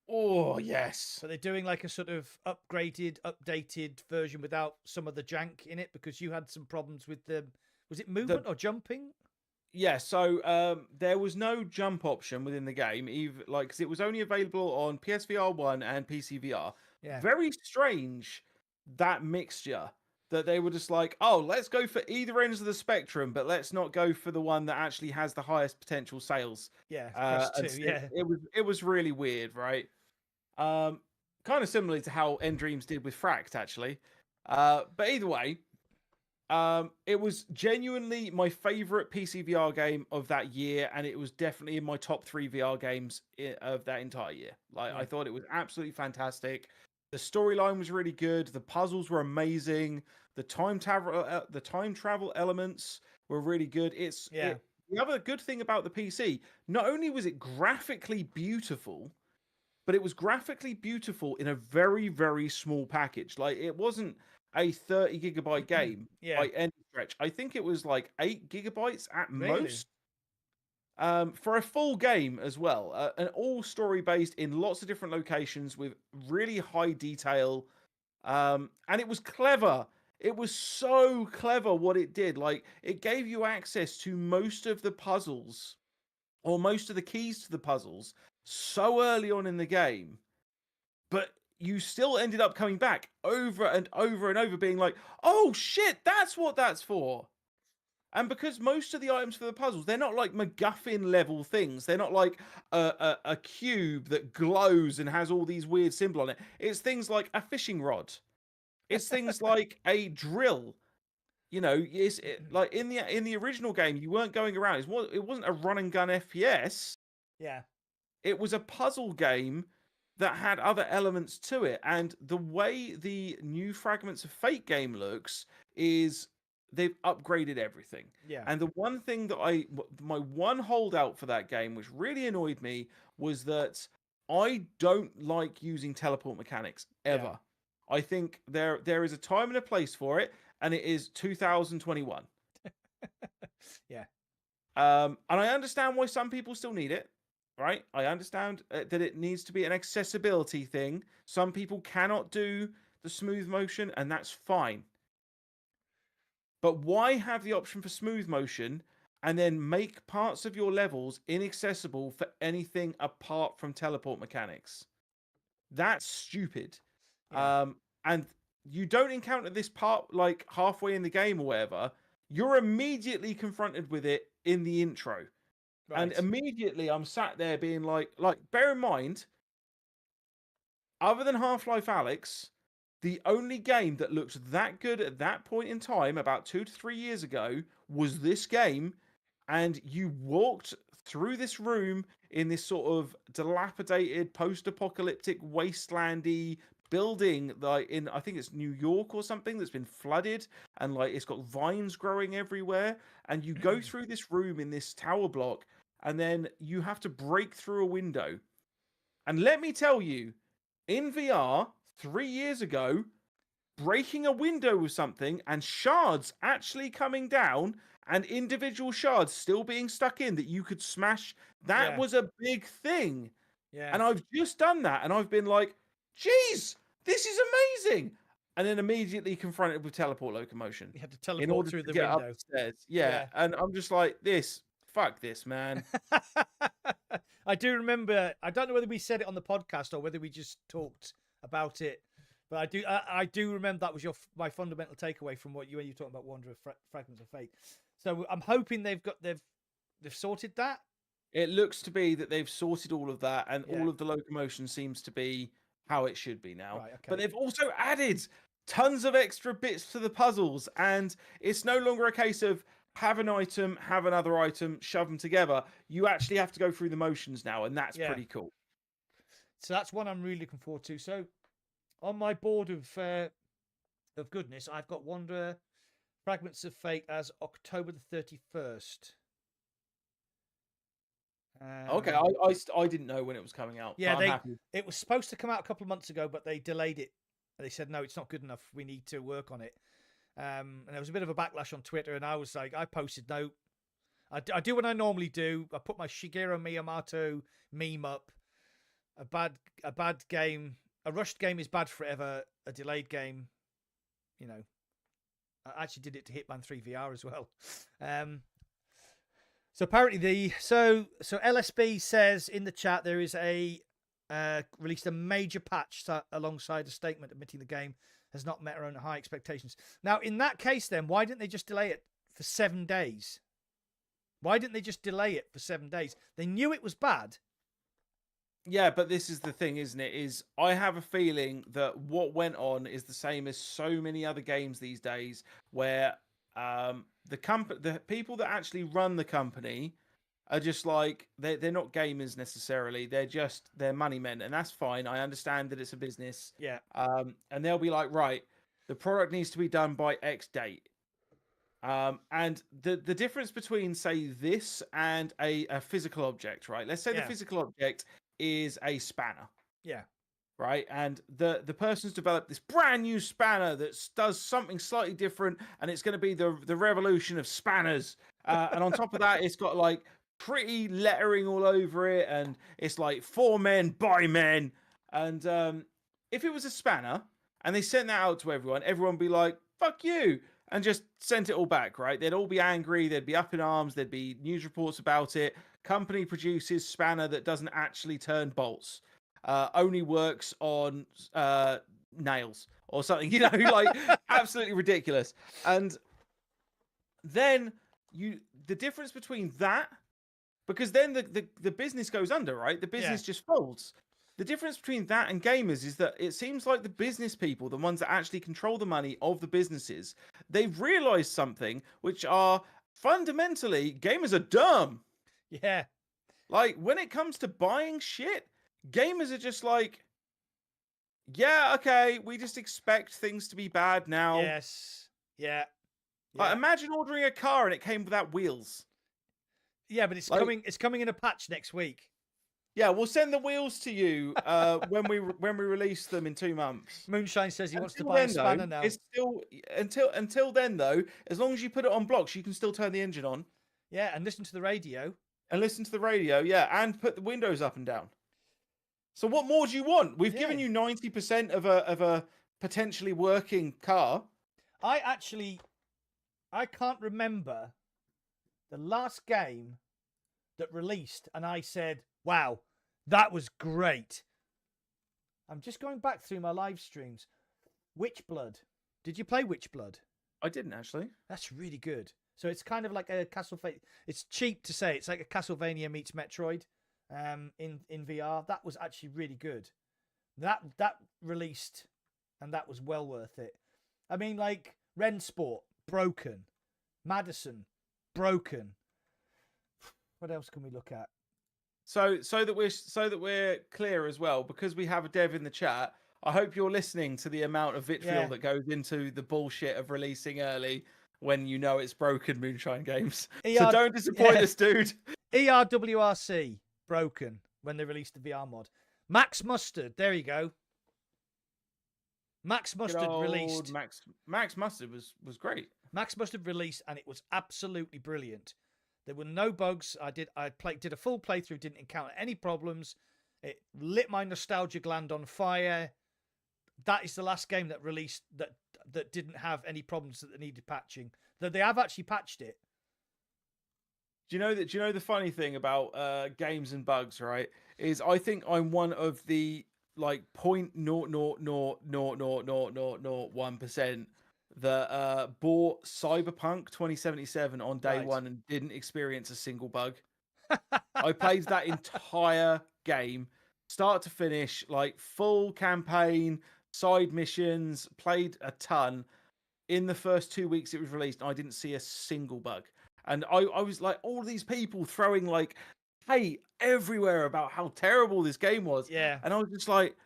S2: Oh, yes.
S1: So they're doing like a sort of upgraded, updated version without some of the jank in it, because you had some problems with was it movement or jumping?
S2: Yeah, so there was no jump option within the game, even because it was only available on PSVR 1 and PC VR.
S1: Yeah.
S2: Very strange, that mixture, that they were just like, oh, let's go for either ends of the spectrum, but let's not go for the one that actually has the highest potential sales.
S1: Yeah, Quest 2, yeah.
S2: It was really weird, right? Kind of similar to how End Dreams did with Fract, actually. But either way, it was genuinely my favorite PC VR game of that year, and it was definitely in my top 3 VR games of that entire year. I thought it was absolutely fantastic. The storyline was really good. The puzzles were amazing. The time travel elements were really good. The other good thing about the PC, not only was it graphically beautiful, but it was graphically beautiful in a very, very small package. Like, it wasn't a 30 gigabyte game by any stretch. I think it was like 8 gigabytes at most. For a full game as well, and all story based in lots of different locations with really high detail, and it was clever. It was so clever what it did. Like, it gave you access to most of the puzzles, or most of the keys to the puzzles, so early on in the game, but you still ended up coming back over and over and over, being like, oh shit, that's what that's for. And because most of the items for the puzzles, they're not like MacGuffin level things. They're not like a cube that glows and has all these weird symbols on it. It's things like a fishing rod. It's things like a drill. You know, like in the original game, you weren't going around. It wasn't a run and gun FPS.
S1: Yeah.
S2: It was a puzzle game that had other elements to it. And the way the new Fragments of Fate game looks is they've upgraded everything.
S1: Yeah.
S2: And the one thing that my one holdout for that game, which really annoyed me, was that I don't like using teleport mechanics ever. Yeah. I think there is a time and a place for it, and it is 2021.
S1: Yeah.
S2: And I understand why some people still need it. Right? I understand that it needs to be an accessibility thing. Some people cannot do the smooth motion, and that's fine. But why have the option for smooth motion and then make parts of your levels inaccessible for anything apart from teleport mechanics? That's stupid. Yeah. And you don't encounter this part like halfway in the game or whatever. You're immediately confronted with it in the intro. Right. And immediately I'm sat there being like, bear in mind, other than Half-Life Alyx, The only game that looked that good at that point in time, about 2 to 3 years ago, was this game. And you walked through this room in this sort of dilapidated, post-apocalyptic, wastelandy building, like in, I think it's New York or something, that's been flooded, and like it's got vines growing everywhere. And you go through this room in this tower block, and then you have to break through a window. And let me tell you, in VR 3 years ago, breaking a window with something and shards actually coming down and individual shards still being stuck in that you could smash, that was a big thing.
S1: Yeah.
S2: And I've just done that, and I've been like, geez, this is amazing. And then immediately confronted with teleport locomotion.
S1: You had to teleport through the window.
S2: Upstairs. Yeah. And I'm just like, fuck this, man.
S1: I do remember, I don't know whether we said it on the podcast or whether we just talked about it, but I do remember that was my fundamental takeaway from when you were talking about Wanderer Fragments of Fate. So I'm hoping they've sorted that.
S2: It looks to be that they've sorted all of that, and all of the locomotion seems to be how it should be now.
S1: Right, okay.
S2: But they've also added tons of extra bits to the puzzles, and it's no longer a case of have an item, have another item, shove them together. You actually have to go through the motions now, and that's pretty cool.
S1: So that's one I'm really looking forward to. So on my board of goodness, I've got Wanderer Fragments of Fate as October the 31st.
S2: Okay, I didn't know when it was coming out.
S1: Yeah, it was supposed to come out a couple of months ago, but they delayed it. They said, no, it's not good enough. We need to work on it. And there was a bit of a backlash on Twitter, and I was like, I posted, no. I do what I normally do. I put my Shigeru Miyamoto meme up. A bad game, a rushed game is bad forever. A delayed game, I actually did it to Hitman 3 VR as well. So apparently so LSB says in the chat there is released a major patch alongside a statement admitting the game has not met our own high expectations. Now, in that case, then why didn't they just delay it for 7 days? Why didn't they just delay it for 7 days? They knew it was bad.
S2: Yeah, but this is the thing, isn't it? Is I have a feeling that what went on is the same as so many other games these days, where the people that actually run the company are just like they're not gamers necessarily. They're money men, and that's fine. I understand that it's a business.
S1: Yeah.
S2: And they'll be like, right, the product needs to be done by X date. And the difference between, say, this and a physical object, right? Let's say the physical object is a spanner.
S1: Yeah.
S2: Right. And the person's developed this brand new spanner that does something slightly different, and it's going to be the revolution of spanners. And on top of that, it's got like pretty lettering all over it, and it's like for men by men. And if it was a spanner and they sent that out to everyone would be like, fuck you, and just sent it all back, right? They'd all be angry, they'd be up in arms, there'd be news reports about it. Company produces spanner that doesn't actually turn bolts, only works on nails or something, like absolutely ridiculous. And then the difference between that, because then the business goes under, right? The business just folds. The difference between that and gamers is that it seems like the business people, the ones that actually control the money of the businesses, they've realized something, which are fundamentally gamers are dumb.
S1: Yeah.
S2: Like when it comes to buying shit, gamers are just like, yeah, okay, we just expect things to be bad now.
S1: Yes. Yeah.
S2: Like, imagine ordering a car and it came without wheels.
S1: Yeah, but it's coming in a patch next week.
S2: Yeah, we'll send the wheels to you when we release them in 2 months.
S1: Moonshine says he wants to buy a spanner now.
S2: It's still until then though. As long as you put it on blocks, you can still turn the engine on.
S1: Yeah, and listen to the radio.
S2: And put the windows up and down. So what more do you want? We've given you 90% of a potentially working car.
S1: I can't remember the last game that released and I said, wow, that was great. I'm just going back through my live streams. Witchblood. Did you play Witchblood?
S2: I didn't actually.
S1: That's really good. So it's kind of like a Castlevania. It's cheap to say. It's like a Castlevania meets Metroid in VR. That was actually really good. That released and that was well worth it. I mean, like Ren Sport, broken. Madison, broken. What else can we look at?
S2: So that we're clear as well, because we have a dev in the chat. I hope you're listening to the amount of vitriol that goes into the bullshit of releasing early when you know it's broken Moonshine Games. So don't disappoint us, dude.
S1: ERWRC, broken when they released the VR mod. Max Mustard, there you go. Max Mustard released.
S2: Max Mustard was great.
S1: Max Mustard released, and it was absolutely brilliant. There were no bugs. I did a full playthrough, didn't encounter any problems. It lit my nostalgia gland on fire. That is the last game that released that didn't have any problems that needed patching. That they have actually patched it.
S2: Do you know the funny thing about games and bugs, right? Is I think I'm one of the like 0.0000001% that bought Cyberpunk 2077 on day one and didn't experience a single bug. I played that entire game, start to finish, like full campaign, side missions, played a ton. In the first 2 weeks it was released, and I didn't see a single bug. And I was like, all these people throwing like hate everywhere about how terrible this game was.
S1: Yeah.
S2: And I was just like,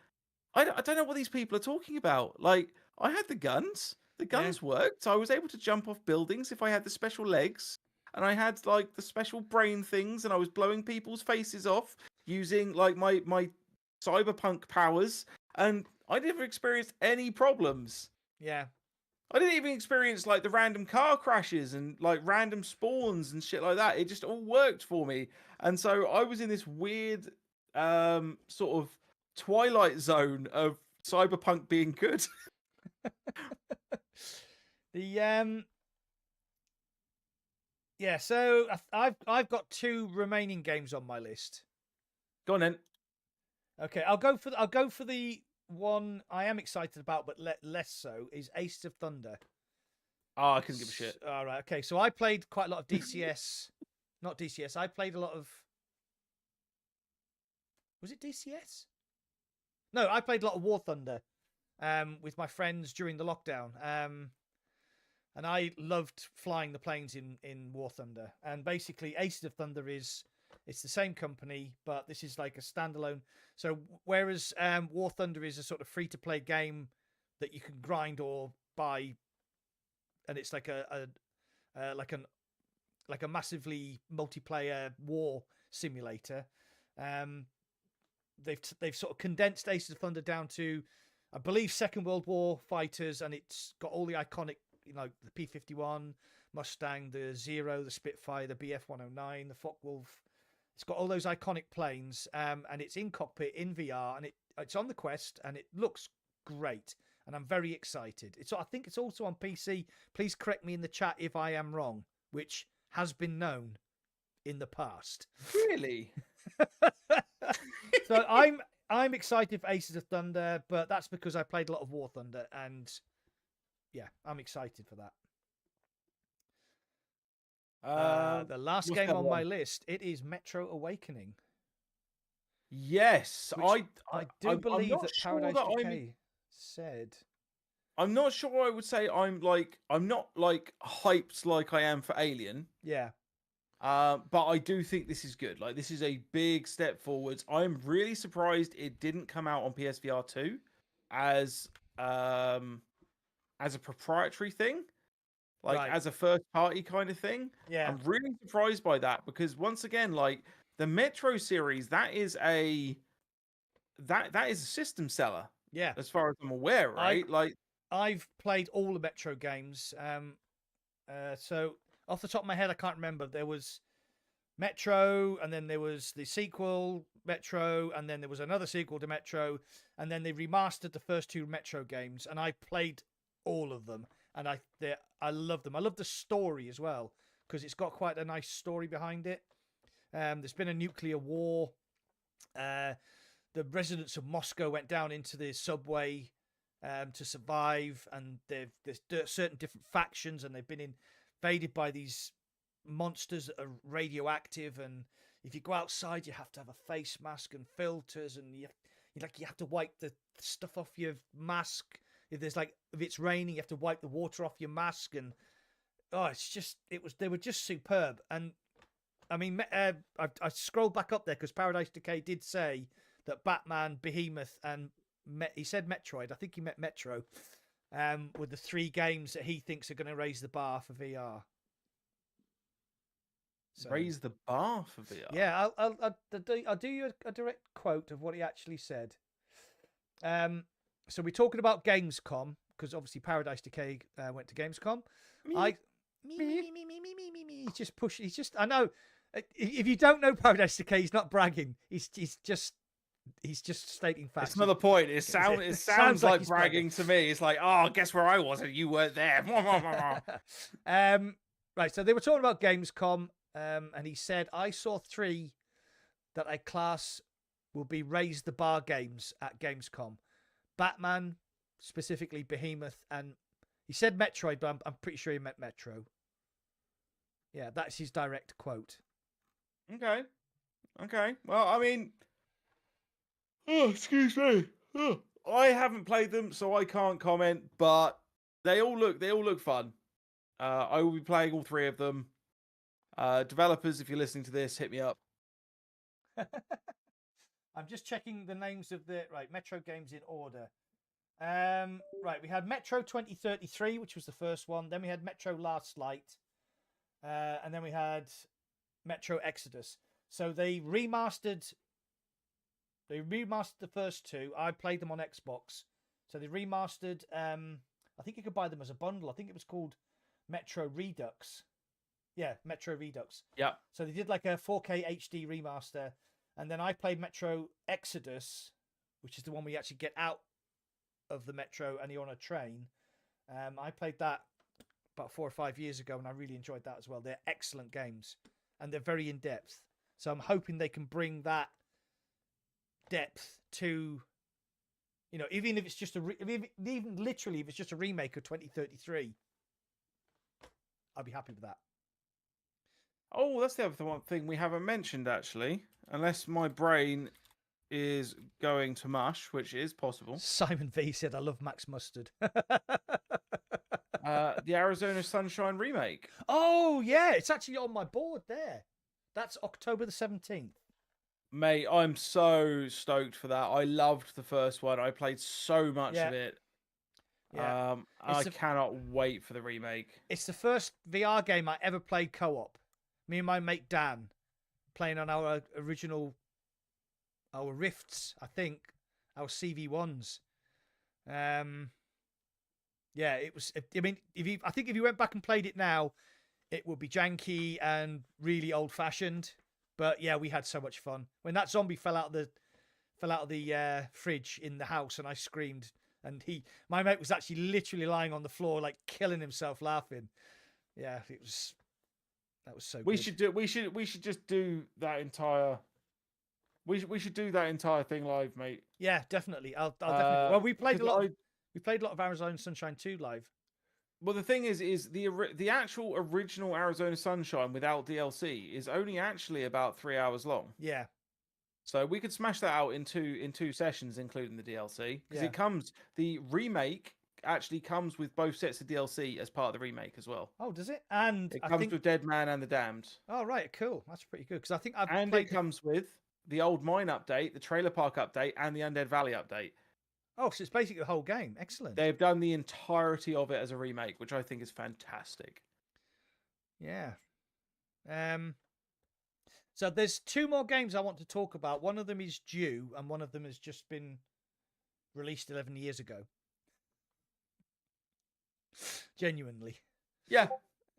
S2: I don't know what these people are talking about. Like, I had the guns. The guns worked. I was able to jump off buildings if I had the special legs. And I had like the special brain things, and I was blowing people's faces off using like my cyberpunk powers. And I never experienced any problems.
S1: Yeah.
S2: I didn't even experience like the random car crashes and like random spawns and shit like that. It just all worked for me. And so I was in this weird sort of twilight zone of cyberpunk being good.
S1: So I've got 2 remaining games on my list.
S2: Go on then.
S1: Okay, I'll go for the one I am excited about, but less so, is Aces of Thunder.
S2: Oh, I couldn't give a shit.
S1: All right, okay. So I played quite a lot of DCS. Not DCS. I played a lot of... Was it DCS? No, I played a lot of War Thunder with my friends during the lockdown. And I loved flying the planes in War Thunder. And basically, Aces of Thunder it's the same company, but this is like a standalone. So whereas War Thunder is a sort of free-to-play game that you can grind or buy, and it's like a massively multiplayer war simulator. They've sort of condensed Aces of Thunder down to, I believe, Second World War fighters, and it's got all the iconic, the P-51 Mustang, the Zero, the Spitfire, the Bf-109, the Focke-Wulf. It's got all those iconic planes, and it's in cockpit, in VR, and it's on the Quest, and it looks great, and I'm very excited. I think it's also on PC. Please correct me in the chat if I am wrong, which has been known in the past.
S2: Really?
S1: So I'm excited for Aces of Thunder, but that's because I played a lot of War Thunder, and yeah, I'm excited for that. The last game on my list, it is Metro Awakening.
S2: Yes,
S1: I do believe that Paradise Decay said.
S2: I'm not sure I would say I'm not like hyped like I am for Alien.
S1: Yeah.
S2: But I do think this is good. Like, this is a big step forwards. I'm really surprised it didn't come out on PSVR 2 as a proprietary thing. Like as a first party kind of thing.
S1: Yeah.
S2: I'm really surprised by that, because once again, like the Metro series, that is a system seller.
S1: Yeah.
S2: As far as I'm aware, right?
S1: I've played all the Metro games. So off the top of my head, I can't remember. There was Metro, and then there was the sequel, Metro, and then there was another sequel to Metro, and then they remastered the first 2 Metro games, and I played all of them. And I love them. I love the story as well, because it's got quite a nice story behind it. There's been a nuclear war. The residents of Moscow went down into the subway to survive, and there's certain different factions, and they've been invaded by these monsters that are radioactive. And if you go outside, you have to have a face mask and filters, and you have to wipe the stuff off your mask if it's raining, you have to wipe the water off your mask, and they were just superb. And I mean, I scrolled back up there because Paradise Decay did say that Batman, Behemoth, and he said Metroid. I think he meant Metro. Were the 3 games that he thinks are going to raise the bar for VR. So,
S2: raise the bar for VR.
S1: Yeah, I'll do you a direct quote of what he actually said. So we're talking about Gamescom because obviously Paradise Decay went to Gamescom. He's just pushing. He's just. I know. If you don't know Paradise Decay, he's not bragging. He's just stating facts.
S2: It's another point. It sounds like bragging to me. It's like, oh, guess where I was and you weren't there.
S1: Right. So they were talking about Gamescom. And he said, I saw 3 that I class will be raise the bar games at Gamescom. Batman, specifically Behemoth, and he said Metroid, but I'm pretty sure he meant Metro. Yeah, that's his direct quote.
S2: Okay. Well, I mean, excuse me. I haven't played them, so I can't comment, but they all look fun. I will be playing all 3 of them. Developers, if you're listening to this, hit me up.
S1: I'm just checking the names of the Metro games in order. Right, we had Metro 2033, which was the first one. Then we had Metro Last Light, and then we had Metro Exodus. So they remastered the first 2. I played them on Xbox. So they remastered. I think you could buy them as a bundle. I think it was called Metro Redux. Yeah, Metro Redux.
S2: Yeah.
S1: So they did like a 4K HD remaster. And then I played Metro Exodus, which is the one where you actually get out of the Metro and you're on a train. I played that about 4 or 5 years ago, and I really enjoyed that as well. They're excellent games, and they're very in-depth. So I'm hoping they can bring that depth to, even if it's just even literally if it's just a remake of 2033, I'll be happy with that.
S2: Oh, that's the other one thing we haven't mentioned, actually. Unless my brain is going to mush, which is possible.
S1: Simon V said, I love Max Mustard.
S2: The Arizona Sunshine remake.
S1: Oh, yeah. It's actually on my board there. That's October the 17th.
S2: Mate, I'm so stoked for that. I loved the first one. I played so much of it. Yeah. I cannot wait for the remake.
S1: It's the first VR game I ever played co-op. Me and my mate Dan playing on our original, our Rifts, I think, our CV1s. Yeah, it was. I mean, I think if you went back and played it now, it would be janky and really old-fashioned. But yeah, we had so much fun when that zombie fell out of the fridge in the house, and I screamed. And my mate was actually literally lying on the floor, like killing himself laughing. Yeah, that was so good.
S2: We should just do that entire. We should do that entire thing live, mate.
S1: Yeah, definitely. I'll definitely. Well, we played a lot. We played a lot of Arizona Sunshine 2 live.
S2: Well, the thing is the actual original Arizona Sunshine without DLC is only actually about 3 hours long.
S1: Yeah.
S2: So we could smash that out in two sessions, including the DLC, because the remake actually comes with both sets of DLC as part of the remake as well.
S1: Oh, does it? And
S2: it comes with Dead Man and the Damned.
S1: Oh, right, cool. That's pretty good because I think
S2: it comes with the Old Mine update, the Trailer Park update, and the Undead Valley update.
S1: Oh, so it's basically the whole game. Excellent.
S2: They've done the entirety of it as a remake, which I think is fantastic.
S1: Yeah. So there's 2 more games I want to talk about. One of them is due, and one of them has just been released 11 years ago. Genuinely.
S2: Yeah.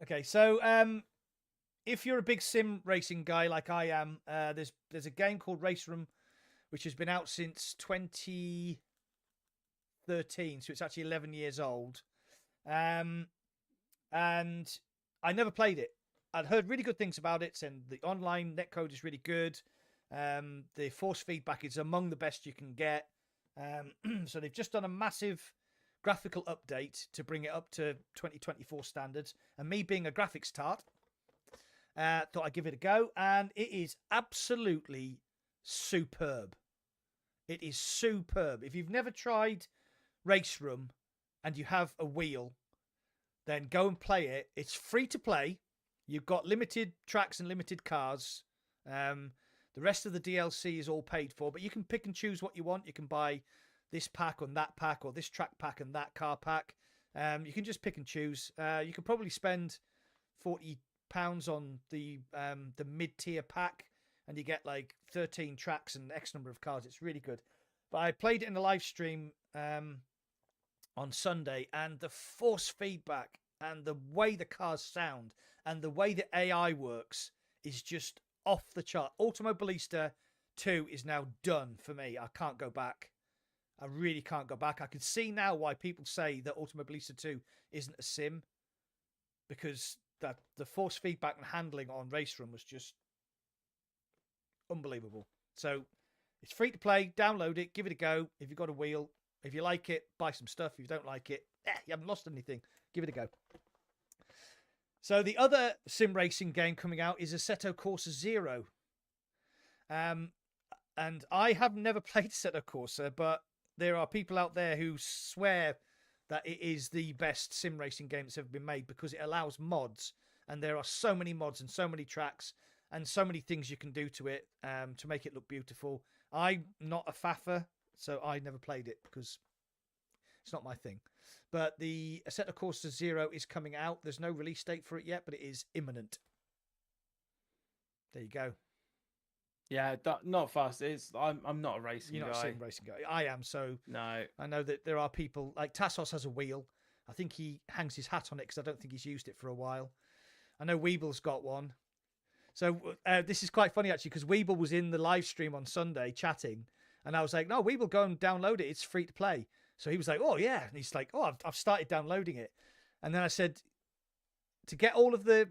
S1: Okay, so if you're a big sim racing guy like I am, there's a game called Race Room, which has been out since 2013, so it's actually 11 years old. And I never played it. I'd heard really good things about it, and the online netcode is really good. The force feedback is among the best you can get. So they've just done a massive graphical update to bring it up to 2024 standards. And me being a graphics tart, thought I'd give it a go. And it is absolutely superb. It is superb. If you've never tried Race Room, and you have a wheel, then go and play it. It's free to play. You've got limited tracks and limited cars. The rest of the DLC is all paid for, but you can pick and choose what you want. You can buy this pack and that pack, or this track pack and that car pack. You can just pick and choose. You could probably spend £40 on the mid-tier pack, and you get like 13 tracks and X number of cars. It's really good. But I played it in a live stream on Sunday, and the force feedback and the way the cars sound and the way the AI works is just off the chart. Automobilista 2 is now done for me. I can't go back. I really can't go back. I can see now why people say that Automobilista 2 isn't a sim, because the force feedback and handling on Race Run was just unbelievable. So it's free to play. Download it. Give it a go. If you've got a wheel, if you like it, buy some stuff. If you don't like it, you haven't lost anything. Give it a go. So the other sim racing game coming out is Assetto Corsa Zero. And I have never played Assetto Corsa, but there are people out there who swear that it is the best sim racing game that's ever been made, because it allows mods, and there are so many mods and so many tracks and so many things you can do to it to make it look beautiful. I'm not a faffer, so I never played it because it's not my thing. But the Assetto Corsa Zero is coming out. There's no release date for it yet, but it is imminent. There you go.
S2: Yeah, not fast. I'm not a racing
S1: You're
S2: guy.
S1: not a sim racing guy. I am, so
S2: No.
S1: I know that there are people like Tassos has a wheel. I think he hangs his hat on it because I don't think he's used it for a while. I know Weeble's got one. So this is quite funny actually, because Weeble was in the live stream on Sunday chatting, and I was like, "No, Weeble, go and download it. It's free to play." So he was like, "Oh yeah," and he's like, "Oh, I've started downloading it." And then I said, to get all of the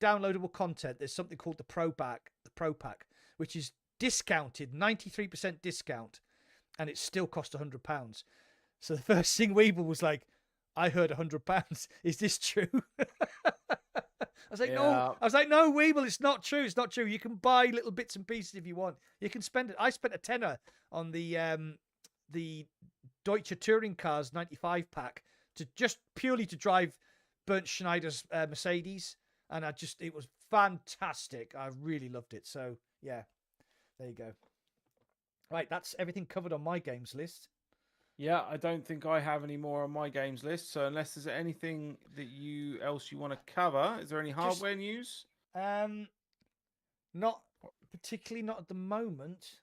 S1: downloadable content, there's something called the Pro Pack, which is discounted, 93% discount, and it still cost £100. So the first thing Weeble was like, "I heard £100. Is this true?" I was like, "No." I was like, "No, Weeble, it's not true. It's not true. You can buy little bits and pieces if you want. You can spend it." I spent a tenner on the Deutsche Touring Cars 95 pack to just purely to drive Bernd Schneider's Mercedes, and it was fantastic. I really loved it. So yeah, there you go. Right, that's everything covered on my games list.
S2: Yeah, I don't think I have any more on my games list. So unless there's anything that else you want to cover, is there any hardware news?
S1: Not particularly, not at the moment.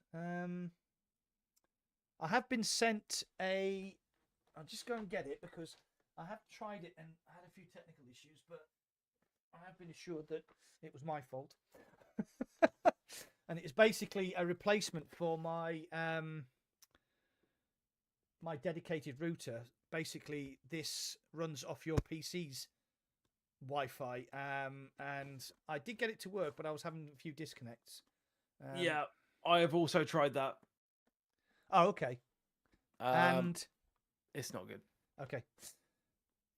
S1: I have been sent I'll just go and get it because I have tried it and had a few technical issues, but I have been assured that it was my fault. And it is basically a replacement for my my dedicated router. Basically, this runs off your PC's Wi-Fi, and I did get it to work, but I was having a few disconnects.
S2: Yeah, I have also tried that.
S1: Oh, okay. And
S2: it's not good.
S1: Okay.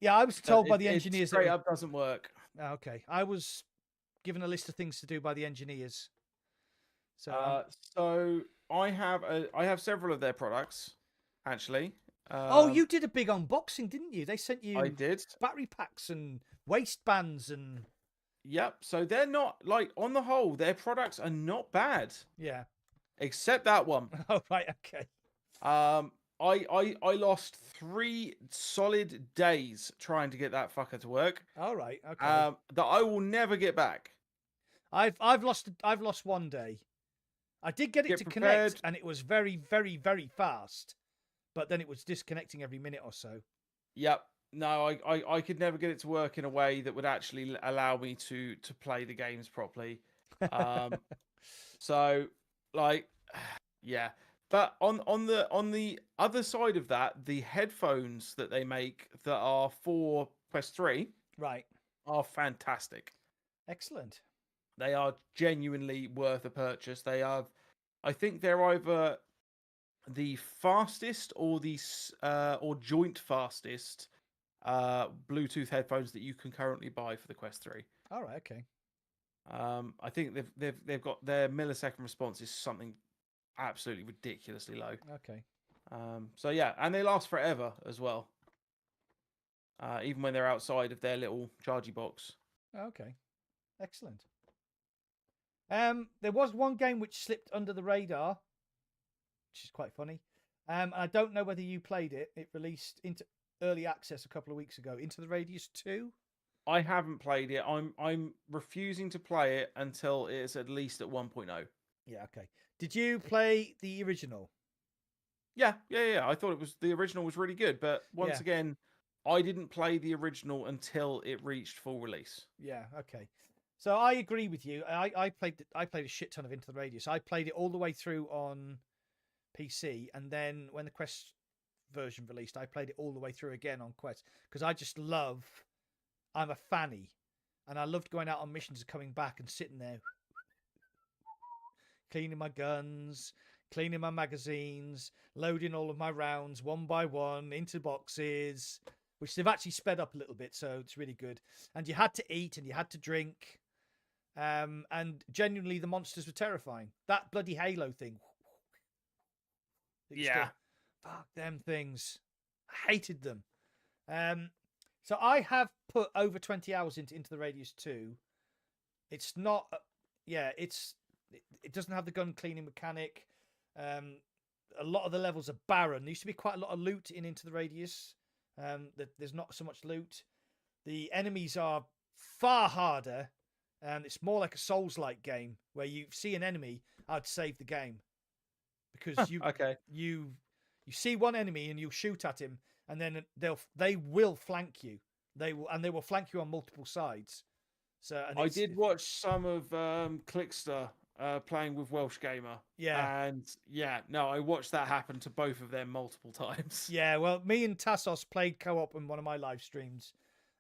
S1: Yeah, I was told by the engineers
S2: straight up doesn't work.
S1: Okay, I was given a list of things to do by the engineers. So,
S2: so I have several of their products, actually.
S1: oh, you did a big unboxing, didn't you? They sent you.
S2: I did.
S1: Battery packs and waistbands and.
S2: Yep. So they're not, like, on the whole, their products are not bad.
S1: Yeah.
S2: Except that one.
S1: Oh, right. Okay.
S2: I lost 3 solid days trying to get that fucker to work.
S1: All right. Okay.
S2: That I will never get back.
S1: I've lost 1 day. I did get it to connect, and it was very, very, very fast. But then it was disconnecting every minute or so.
S2: Yep. No, I could never get it to work in a way that would actually allow me to play the games properly. So, like, yeah. But on the other side of that, the headphones that they make that are for Quest 3
S1: right
S2: are fantastic.
S1: Excellent.
S2: They are genuinely worth a purchase. I think they're either the fastest or or joint fastest Bluetooth headphones that you can currently buy for the Quest 3.
S1: All right, okay.
S2: I think they've got their millisecond response is something absolutely ridiculously low.
S1: Okay.
S2: So yeah, and they last forever as well. even when they're outside of their little chargy box.
S1: Okay, excellent. There was one game which slipped under the radar, which is quite funny. I don't know whether you played it. It released into early access a couple of weeks ago. Into the Radius 2.
S2: I haven't played it. I'm refusing to play it until it's at least at 1.0.
S1: Yeah, okay. Did you play the original?
S2: Yeah. I thought the original was really good, but once again, I didn't play the original until it reached full release.
S1: Yeah, okay. So I agree with you. I played a shit ton of Into the Radius. I played it all the way through on PC, and then when the Quest version released, I played it all the way through again on Quest because I'm a fanny, and I loved going out on missions and coming back and sitting there cleaning my guns, cleaning my magazines, loading all of my rounds one by one into boxes, which they've actually sped up a little bit, so it's really good. And you had to eat and you had to drink, and genuinely the monsters were terrifying. That bloody Halo thing.
S2: Yeah.
S1: Fuck them things. I hated them. So I have put over 20 hours into the Radius 2. It's not... it doesn't have the gun cleaning mechanic. A lot of the levels are barren. There used to be quite a lot of loot Into the Radius. There's not so much loot. The enemies are far harder. It's more like a Souls-like game where you see an enemy, I'd save the game. Because you see one enemy and you shoot at him, and then they will flank you. They will flank you on multiple sides. So
S2: I did watch some of Clickster playing with Welsh Gamer.
S1: Yeah.
S2: And I watched that happen to both of them multiple times.
S1: Yeah, well, me and Tassos played co-op in one of my live streams.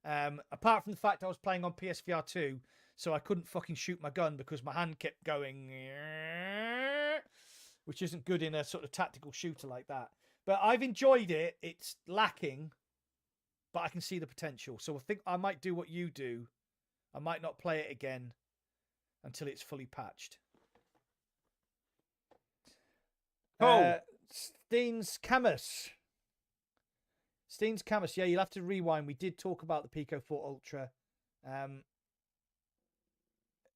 S1: Apart from the fact I was playing on PSVR 2, so I couldn't fucking shoot my gun because my hand kept going, which isn't good in a sort of tactical shooter like that. But I've enjoyed it. It's lacking, but I can see the potential. So I think I might do what you do. I might not play it again until it's fully patched.
S2: Cool.
S1: Steen's Camus. Yeah, you'll have to rewind. We did talk about the Pico 4 Ultra.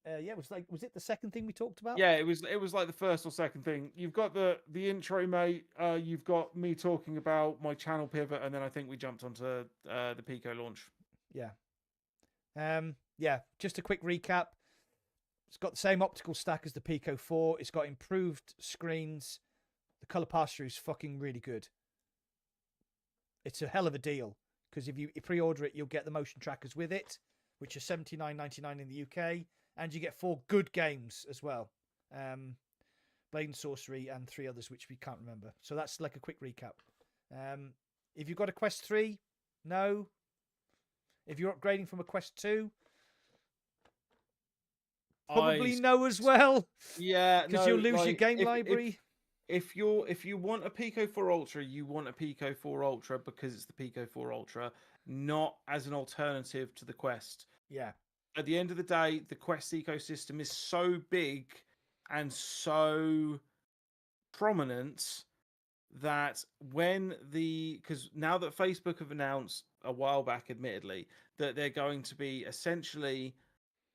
S1: Was it the second thing we talked about?
S2: Yeah, it was like the first or second thing. You've got the intro, mate. You've got me talking about my channel pivot, and then I think we jumped onto the Pico launch.
S1: Yeah. Just a quick recap. It's got the same optical stack as the Pico 4. It's got improved screens. The color pass-through is fucking really good. It's a hell of a deal because if you pre-order it, you'll get the motion trackers with it, which are $79.99 in the UK, and you get 4 good games as well. Blade and Sorcery and 3 others, which we can't remember. So that's like a quick recap. If you've got a Quest 3, no. If you're upgrading from a Quest 2, probably no as well.
S2: Yeah,
S1: because you'll lose your game library.
S2: If you want a Pico 4 Ultra, you want a Pico 4 Ultra because it's the Pico 4 Ultra, not as an alternative to the Quest.
S1: Yeah.
S2: At the end of the day, the Quest ecosystem is so big and so prominent that because now that Facebook have announced a while back, admittedly, that they're going to be essentially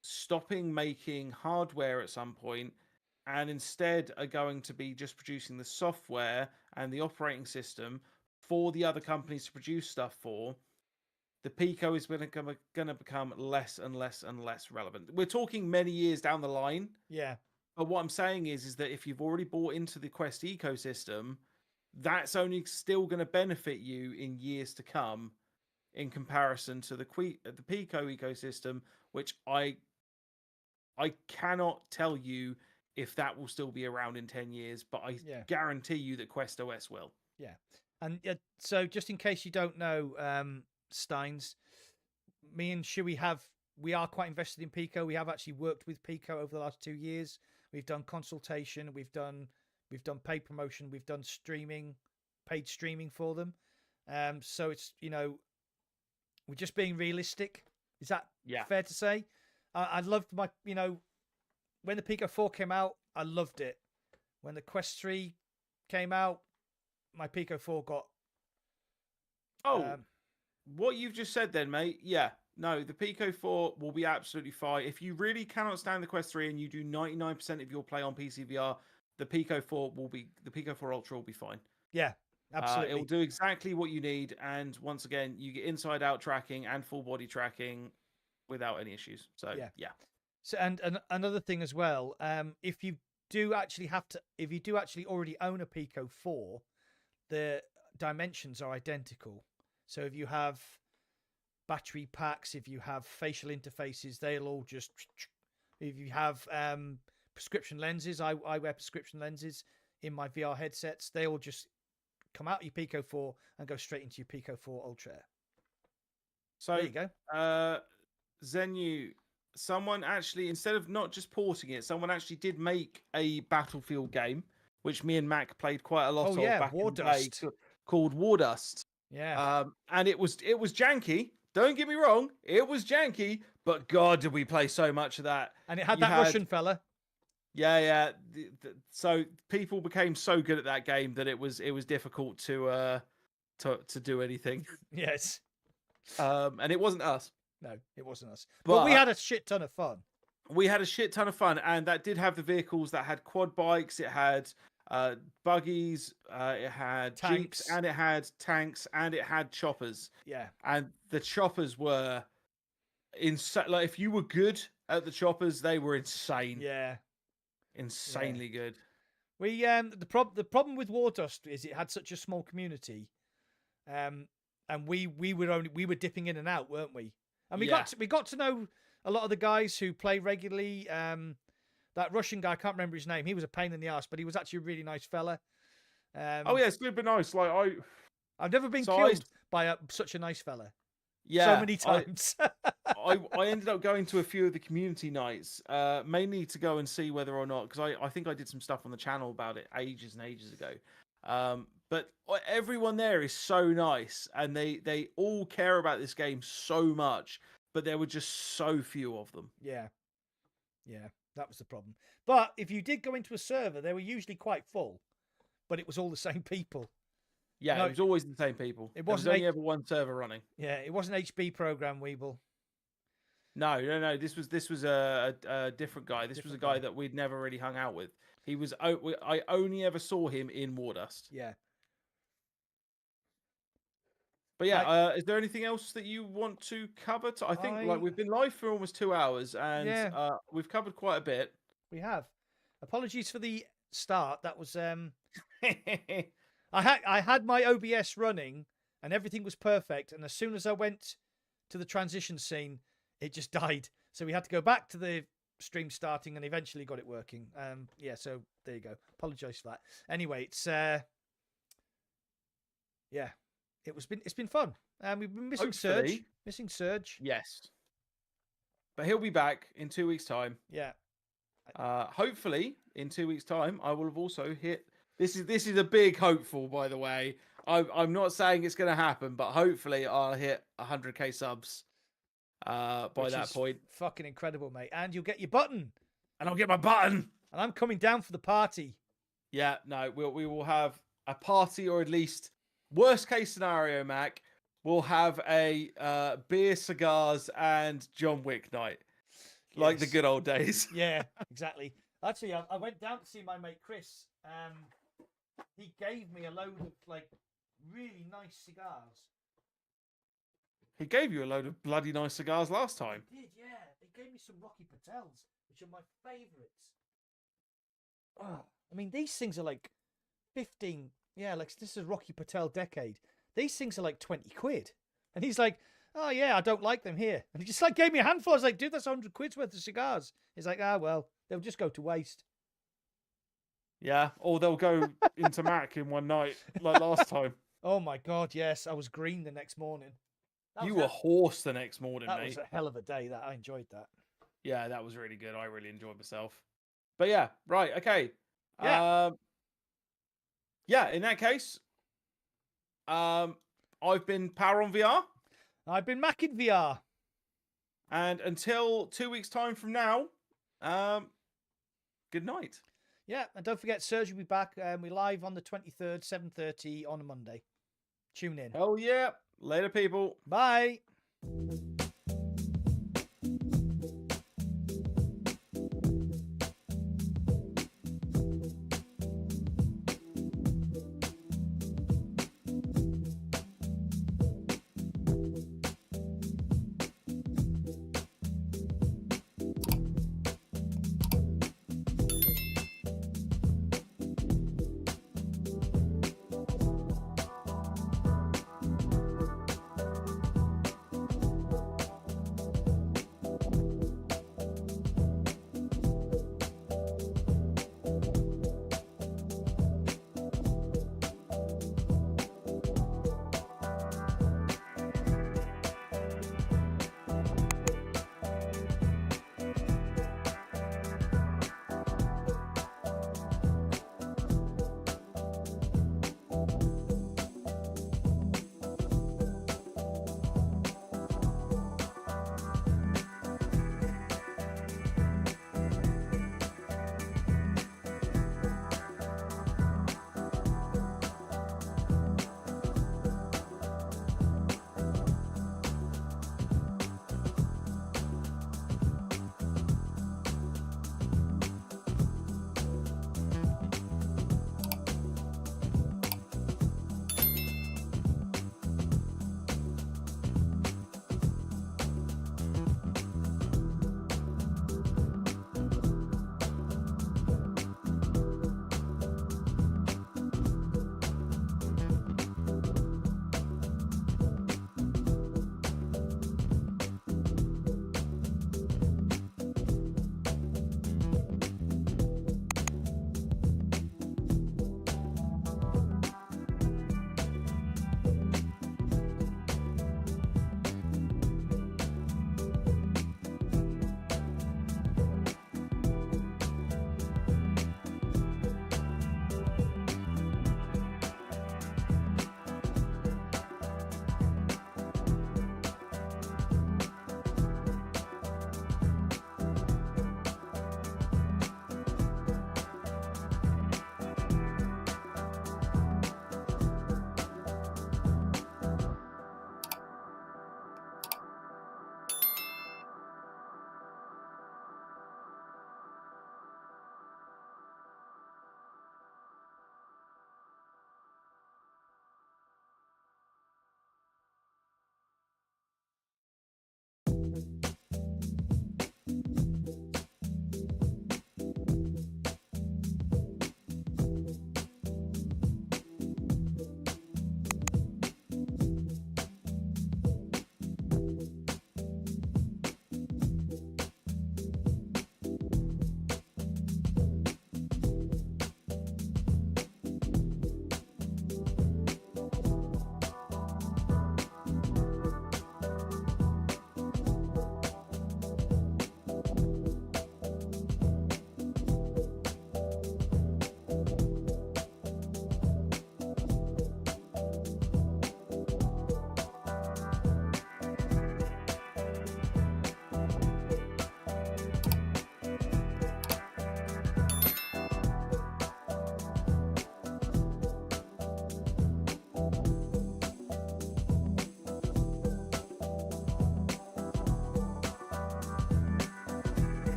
S2: stopping making hardware at some point and instead are going to be just producing the software and the operating system for the other companies to produce stuff for, the Pico is going to become less and less and less relevant. We're talking many years down the line.
S1: Yeah.
S2: But what I'm saying is that if you've already bought into the Quest ecosystem, that's only still going to benefit you in years to come in comparison to the Pico ecosystem, which I cannot tell you if that will still be around in 10 years, but I guarantee you that Quest OS will.
S1: Yeah. And so just in case you don't know, Steins, me and Shuey we are quite invested in Pico. We have actually worked with Pico over the last 2 years. We've done consultation, we've done paid promotion, we've done paid streaming for them. So it's, we're just being realistic. Is that fair to say? I loved my, when the Pico 4 came out, I loved it. When the Quest 3 came out, my Pico 4 got
S2: what you've just said then, mate, yeah, no, the Pico 4 will be absolutely fine. If you really cannot stand the Quest 3 and you do 99% of your play on PCVR, the Pico 4 Ultra will be fine.
S1: Yeah, absolutely.
S2: It will do exactly what you need, and once again, you get inside-out tracking and full body tracking without any issues. So yeah.
S1: So and another thing as well, if you do actually already own a Pico 4, the dimensions are identical. So if you have battery packs, if you have facial interfaces, they'll all just. If you have prescription lenses, I wear prescription lenses in my VR headsets. They all just come out of your Pico 4 and go straight into your Pico 4 Ultra.
S2: So
S1: there you go.
S2: Zenu, someone actually, instead of not just porting it, someone actually did make a Battlefield game, which me and Mac played quite a lot of back in the day, called War Dust.
S1: Yeah.
S2: And it was janky. Don't get me wrong, it was janky, but God, did we play so much of that?
S1: And it had Russian fella.
S2: Yeah. So people became so good at that game that it was difficult to do anything.
S1: Yes.
S2: And it wasn't us.
S1: No, it wasn't us. But we had a shit ton of fun.
S2: We had a shit ton of fun, and that did have the vehicles that had quad bikes. It had buggies, it had
S1: tanks.
S2: Jeeps, and it had tanks, and it had choppers.
S1: Yeah.
S2: And the choppers were insane. Like, if you were good at the choppers, they were insane.
S1: Yeah.
S2: Insanely good.
S1: We the problem with War Dust is it had such a small community. And we were dipping in and out, weren't we? And we got to know a lot of the guys who play regularly. That Russian guy, I can't remember his name. He was a pain in the ass, but he was actually a really nice fella.
S2: It's super nice. Like
S1: I've never been killed by such a nice fella.
S2: Yeah,
S1: so many times.
S2: I ended up going to a few of the community nights, mainly to go and see whether or not, because I think I did some stuff on the channel about it ages and ages ago. But everyone there is so nice, and they all care about this game so much, but there were just so few of them.
S1: Yeah, that was the problem. But if you did go into a server, they were usually quite full, but it was all the same people.
S2: Yeah, it was always the same people. It wasn't only ever one server running.
S1: Yeah, it wasn't HB program, Weeble.
S2: No. This was a different guy. This was a guy that we'd never really hung out with. He was. I only ever saw him in War Dust.
S1: Yeah.
S2: But yeah, is there anything else that you want to cover? I think like we've been live for almost 2 hours, and we've covered quite a bit.
S1: We have. Apologies for the start. That was I had my OBS running and everything was perfect, and as soon as I went to the transition scene, it just died. So we had to go back to the stream starting and eventually got it working. So there you go. Apologize for that. Anyway, it's it's been fun. We've been missing Surge.
S2: Yes. But he'll be back in 2 weeks' time.
S1: Yeah.
S2: Hopefully in 2 weeks' time I will have also hit. This is a big hopeful, by the way. I'm not saying it's going to happen, but hopefully I'll hit 100k subs by that point.
S1: Fucking incredible, mate. And you'll get your button.
S2: And I'll get my button.
S1: And I'm coming down for the party.
S2: Yeah, no, we will have a party, or at least worst case scenario, Mac, we'll have a beer, cigars, and John Wick night. Like the good old days.
S1: Yeah, exactly. Actually, I went down to see my mate Chris. He gave me a load of like really nice cigars.
S2: He gave you a load of bloody nice cigars last time.
S1: He did, yeah. He gave me some Rocky Patels, which are my favourites. Oh, I mean, these things are like 15. Yeah, like this is Rocky Patel Decade. These things are like 20 quid. And he's like, oh yeah, I don't like them here. And he just like gave me a handful. I was like, dude, that's 100 quid's worth of cigars. He's like, well, they'll just go to waste.
S2: Yeah, or they'll go into Mac in one night, like last time.
S1: Oh my God, yes. I was green the next morning.
S2: You were hoarse the next morning, mate.
S1: That was a hell of a day. I enjoyed that.
S2: Yeah, that was really good. I really enjoyed myself. But yeah, right, okay.
S1: Yeah.
S2: In that case, I've been Power on VR.
S1: I've been Mac in VR.
S2: And until 2 weeks' time from now, good night.
S1: Yeah, and don't forget, Serge will be back. We're live on the 23rd, 7:30 on a Monday. Tune in.
S2: Hell yeah. Later, people.
S1: Bye.